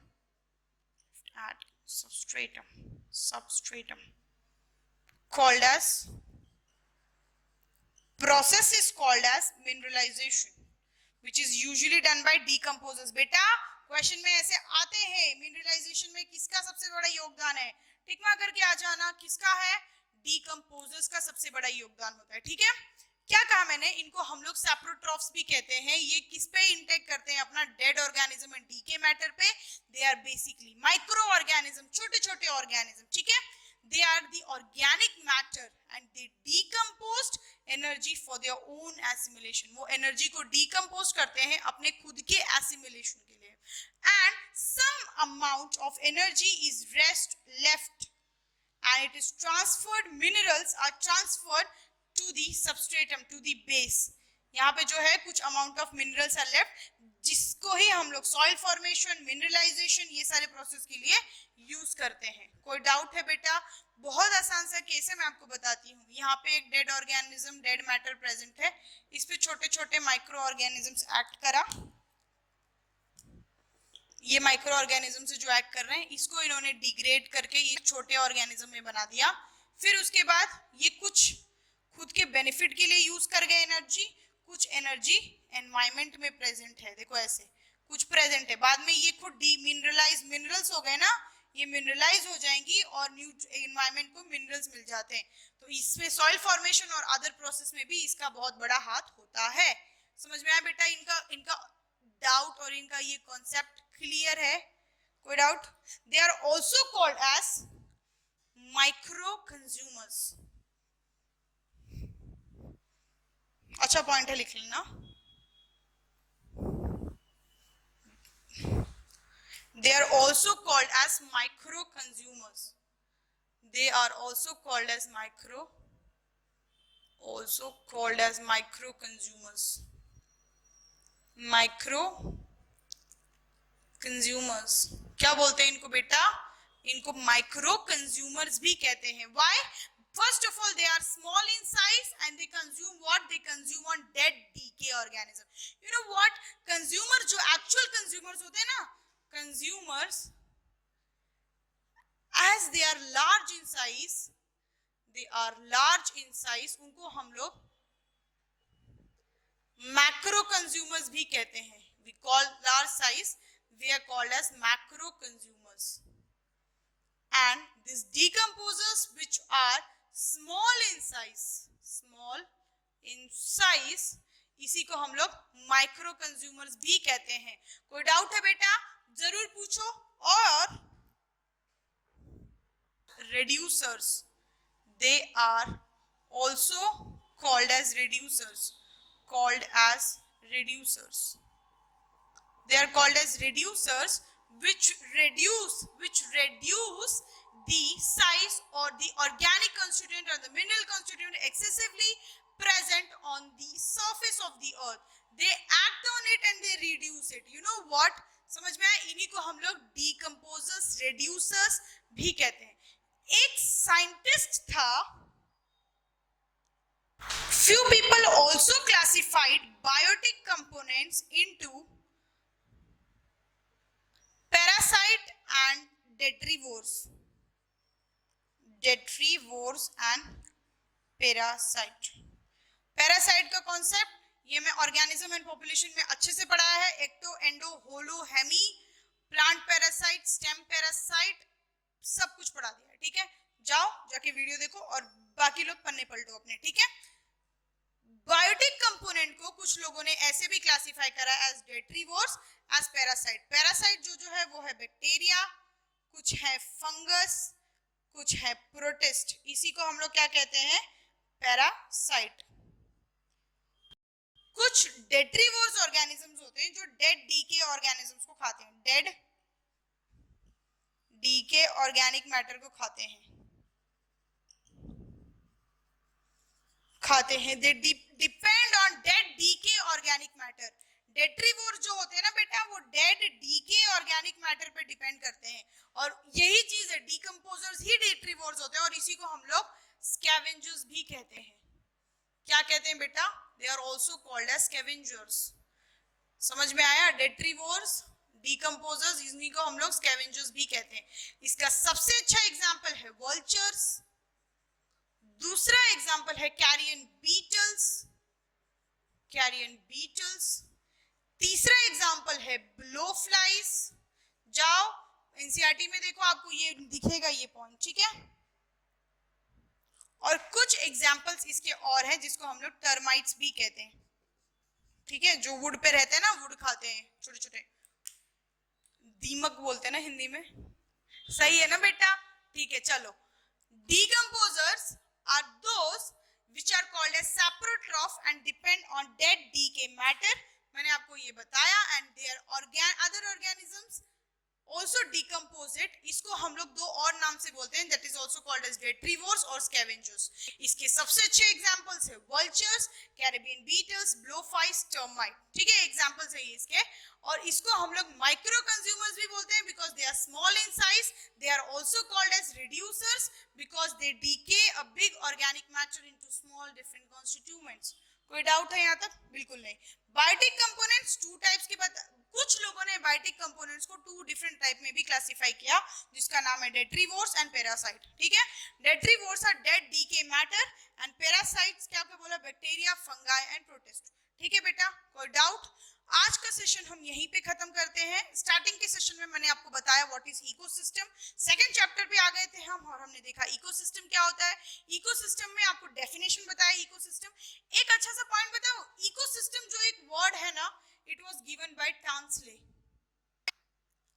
called as, process is called as mineralization, which is usually done by decomposers. बेटा question में ऐसे आते हैं, मिनरलाइजेशन में किसका सबसे बड़ा योगदान है, टिक मार करके आ जाना, किसका है, डीकंपोजर्स का सबसे बड़ा योगदान होता है. ठीक है, क्या कहा मैंने, इनको हम लोग सैप्रोट्रॉफ्स भी कहते हैं. ये किस पे इंटेक करते हैं, अपना dead organism and decay matter पे. They are basically micro organism, छोटे छोटे ऑर्गेनिज्म. ठीक है, they are the organic matter and they decomposed energy for their own assimilation. वो energy को decompose करते हैं अपने खुद के assimilation के लिए. And some amount of energy is left and it is transferred, minerals are transferred to the substratum, to the base. यहाँ पे जो है कुछ amount of minerals are left, जिसको ही हम लोग सॉइल फॉर्मेशन, मिनरलाइजेशन, ये सारे प्रोसेस के लिए यूज करते हैं. कोई डाउट है बेटा? बहुत आसान सा केस है, मैं आपको बताती हूँ. यहाँ पे एक dead organism, dead matter present है, इस पे छोटे छोटे माइक्रो ऑर्गेनिजम्स एक्ट करा. ये माइक्रो ऑर्गेनिज्म से जो एक्ट कर रहे हैं, इसको इन्होंने डिग्रेड करके ये छोटे ऑर्गेनिज्म में बना दिया. फिर उसके बाद ये कुछ खुद के बेनिफिट के लिए यूज कर गए एनर्जी, कुछ एनर्जी एनवायरमेंट में प्रेजेंट है. देखो ऐसे कुछ प्रेजेंट है, बाद में ये खुद डीमिनरलाइज मिनरल्स हो गए ना, ये मिनरलाइज हो जाएंगी और न्यू एनवायरमेंट को मिनरल्स मिल जाते हैं. तो इसमें सॉइल फॉर्मेशन और अदर प्रोसेस में भी इसका बहुत बड़ा हाथ होता है. समझ में आया बेटा? इनका डाउट और इनका ये कॉन्सेप्ट क्लियर है? कोई doubt? They are also called as micro consumers. अच्छा पॉइंट है, लिख लेना. They are also called as micro consumers. They are also called as micro consumers. Micro consumers. क्या बोलते हैं इनको बेटा? इनको micro consumers भी कहते हैं. Why? First of all, they are small in size and they consume what? They consume on dead decay organism. You know what? Consumers जो actual consumers होते हैं ना, consumers, as they are large in size, उनको हम लोग macro consumers भी कहते हैं. We call large size, they are called as macro consumers. And these decomposers which are small in size, इसी को हम लोग माइक्रो कंज्यूमर्स भी कहते हैं. कोई डाउट है बेटा? जरूर पूछो. और reducers, they are also called as reducers. They are called as reducers which reduce the size or the organic constituent or the mineral constituent excessively present on the surface of the earth. They act on it and they reduce it. You know what? समझ में आया? इन्हीं को हम लोग decomposers, reducers भी कहते हैं. एक साइंटिस्ट था, few people also classified biotic components into parasite and detrivores and parasite का कॉन्सेप्ट ये मैं ऑर्गेनिज्म एंड पॉपुलेशन में अच्छे से पढ़ाया है. Ecto, endo, holo, hemi, plant parasite, stem parasite, सब कुछ पढ़ा दिया है. ठीक है, जाओ जाके वीडियो देखो और बाकी लोग पन्ने पलटो अपने. ठीक है, बायोटिक कंपोनेंट को कुछ लोगों ने ऐसे भी क्लासिफाई करा एज डेट्रीवोर्स, एज पैरासाइट. पैरासाइट जो है वो है बैक्टीरिया, कुछ है फंगस, कुछ है प्रोटिस्ट. इसी को हम लोग क्या कहते हैं? पैरासाइट. कुछ डेट्रीवोर्स ऑर्गेनिजम्स होते हैं जो डेड डीके ऑर्गेनिजम्स को खाते हैं, डेड डीके ऑर्गेनिक मैटर को खाते हैं. They depend on dead decay organic matter. Detritivore जो होते हैं ना बेटा, वो डेड डीके ऑर्गेनिक मैटर पे डिपेंड करते हैं, और यही चीज है, डीकंपोजर्स ही डेट्रीवोर्स होते हैं, और इसी को हम लोग स्कैवेंजर्स भी कहते हैं। क्या कहते हैं बेटा? They are also called as scavengers. समझ में आया? डेट्रीवोर्स, डीकंपोजर्स, इन्हीं को हम लोग स्कैवेंजर्स भी कहते हैं। इसका सबसे अच्छा एग्जांपल है वल्चर्स, दूसरा एग्जांपल है कैरियन बीटल्स, कैरियन बीटल्स, तीसरा एग्जांपल है ब्लोफ्लाइज। जाओ एनसीईआरटी में देखो, आपको ये दिखेगा ये पॉइंट, ठीक है। और कुछ एग्जांपल्स इसके और हैं जिसको हम लोग टर्माइट्स भी कहते हैं, ठीक है, जो वुड पे रहते हैं ना, वुड खाते हैं, छोटे छोटे दीमक बोलते हैं ना हिंदी में। सही है ना बेटा? ठीक है, चलो। Decomposers are those which are called as saprotroph and depend on dead decay matter. मैंने आपको ये बताया, and their other organisms also decompose it. इसको हम लोग दो और नाम से बोलते हैं, that is also called as detrivores और scavengers. इसके सबसे अच्छे examples है vultures, Caribbean beetles, blowflies, termite. ठीक है, examples है ये इसके। और इसको हम लोग माइक्रो कंज्यूमर्स भी बोलते हैं because they are small in size. They are also called as reducers because they decay a big organic matter into small different constituents. कोई डाउट है यहाँ तक? बिल्कुल नहीं। बायोटिक कंपोनेंट्स टू टाइप्स के बाद कुछ लोगों ने बायोटिक कंपोनेंट्स को टू डिफरेंट टाइप में भी क्लासिफाई किया, जिसका नाम है डेट्रीवोर्स एंड पैरासाइट। ठीक है, detritivores are dead decay matter and parasites क्या आपको बोला? Bacteria, fungi and protist. ठीक है बेटा, कोई डाउट? आज का सेशन हम यहीं पे खत्म करते हैं। स्टार्टिंग के सेशन में मैंने आपको बताया what is ecosystem. Second chapter पे आ गए थे हम और हमने देखा इकोसिस्टम क्या होता है। इकोसिस्टम में आपको डेफिनेशन बताया इकोसिस्टम। एक अच्छा सा पॉइंट बताओ, इकोसिस्टम जो एक वर्ड है ना, it was given by Tansley.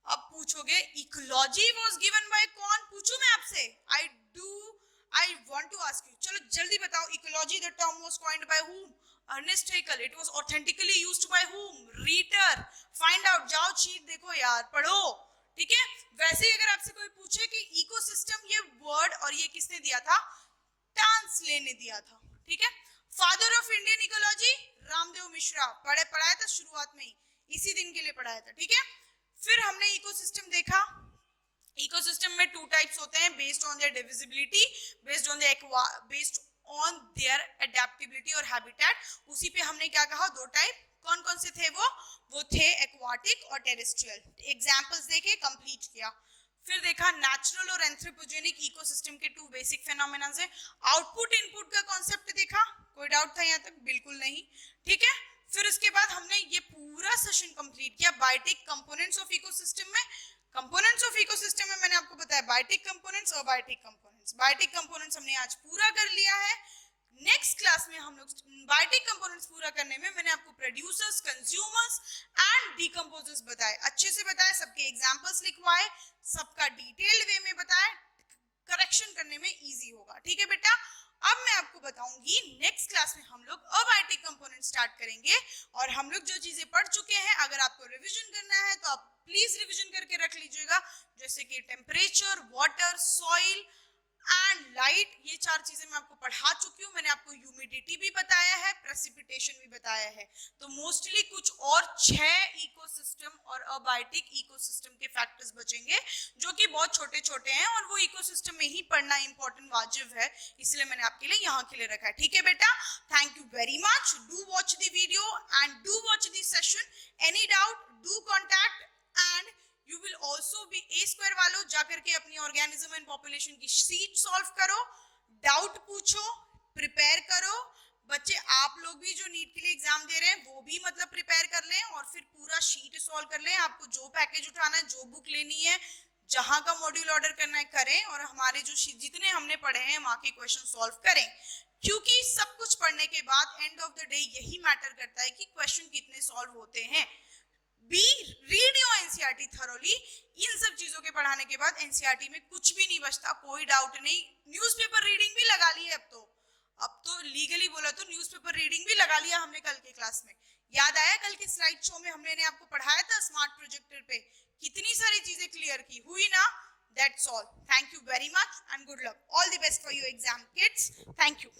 अब पूछोगे इकोलॉजी वाज गिवन बाय कौन? पूछूं मैं आपसे? I want to ask you, चलो जल्दी बताओ, ecology the term was coined by whom? Ernest Haeckel. It was authentically used by whom? Reader. Find out. जाओ चीट देखो यार, पढ़ो। ठीक है, वैसे ही अगर आपसे कोई पूछे कि इकोसिस्टम ये वर्ड और ये किसने दिया था? टांसले ने दिया था। ठीक है, father of Indian ecology Ramdev Mishra. पढ़ाया था शुरुआत में ही, इसी दिन के लिए पढ़ाया था। ठीक है, फिर हमने इकोसिस्टम देखा। इकोसिस्टम में टू टाइप्स होते हैं, based on there divisibility, based on there adaptability और हैबिटेट। उसी पे हमने क्या कहा? दो टाइप। कौन कौन से थे वो थे एक्वाटिक और टेरेस्ट्रियल। एग्जांपल्स देखे, कंप्लीट किया। फिर देखा नेचुरल और एंथ्रोपोजेनिक इकोसिस्टम के टू बेसिक फेनोमेना है। आउटपुट इनपुट का कॉन्सेप्ट देखा। कोई डाउट था यहाँ तक? बिल्कुल नहीं। ठीक है, फिर उसके बाद हमने ये पूरा सेशन कंप्लीट किया बायोटिक कंपोनेंट्स ऑफ इकोसिस्टम में। कंपोनेंट्स ऑफ इकोसिस्टम में मैंने आपको बताया बायोटिक कंपोनेंट्स और बायोटिक कंपोनेंट्स। बायोटिक कंपोनेंट्स हमने आज पूरा कर लिया है। नेक्स्ट क्लास में हम लोग बायोटिक कंपोनेंट्स पूरा करने में मैंने आपको प्रोड्यूसर्स, कंज्यूमर्स एंड डीकंपोजर्स बताए, अच्छे से बताए, सबके एग्जांपल्स लिखवाए, सबका डिटेल्ड वे में बताए, करेक्शन करने में इजी होगा। ठीक है बेटा, अब मैं आपको बताऊंगी नेक्स्ट क्लास में हम लोग अबायोटिक कंपोनेंट स्टार्ट करेंगे। और हम लोग जो चीजें पढ़ चुके हैं, अगर आपको रिवीजन करना है तो आप प्लीज रिवीजन करके रख लीजिएगा, जैसे कि temperature, water, soil and light. ये चार चीजें मैं आपको पढ़ा चुकी हूँ। मैंने आपको ह्यूमिडिटी भी बताया है, प्रेसिपिटेशन भी बताया है। तो मोस्टली कुछ और 6 इकोसिस्टम और अबायोटिक इकोसिस्टम के फैक्टर्स बचेंगे, जो कि बहुत छोटे छोटे हैं और वो इकोसिस्टम में ही पढ़ना इंपॉर्टेंट वाजिब है, इसलिए मैंने आपके लिए यहाँ के लिए रखा है। ठीक है बेटा, thank you very much. Do watch the video and do watch the session. Any doubt do contact and You will also be A square वालों जाकर के अपनी ऑर्गेनिज्म एंड पॉपुलेशन की शीट सॉल्व करो, डाउट पूछो, प्रिपेयर करो। बच्चे आप लोग भी जो नीट के लिए एग्जाम दे रहे हैं वो भी मतलब प्रिपेयर कर लें और फिर पूरा शीट सॉल्व कर लें। आपको जो पैकेज उठाना है, जो बुक लेनी है, जहां का मॉड्यूल ऑर्डर करना है करें, और हमारे जो जितने हमने पढ़े हैं वहां के क्वेश्चन सॉल्व करें, क्योंकि सब कुछ पढ़ने के बाद एंड ऑफ द डे यही मैटर करता है कि क्वेश्चन कितने सॉल्व होते हैं। Read your NCERT thoroughly. इन सब चीजों के पढ़ाने के बाद एनसीईआरटी में कुछ भी नहीं बचता, कोई डाउट नहीं। न्यूज़पेपर रीडिंग भी लगा ली है अब तो लीगली बोला तो न्यूज़पेपर रीडिंग भी लगा लिया हमने कल के क्लास में। याद आया कल के स्लाइड शो में हमने आपको पढ़ाया था स्मार्ट प्रोजेक्टर पे, कितनी सारी चीजें क्लियर की हुई ना। That's all. Thank you very much and good luck. All the best for your exam kids. Thank you.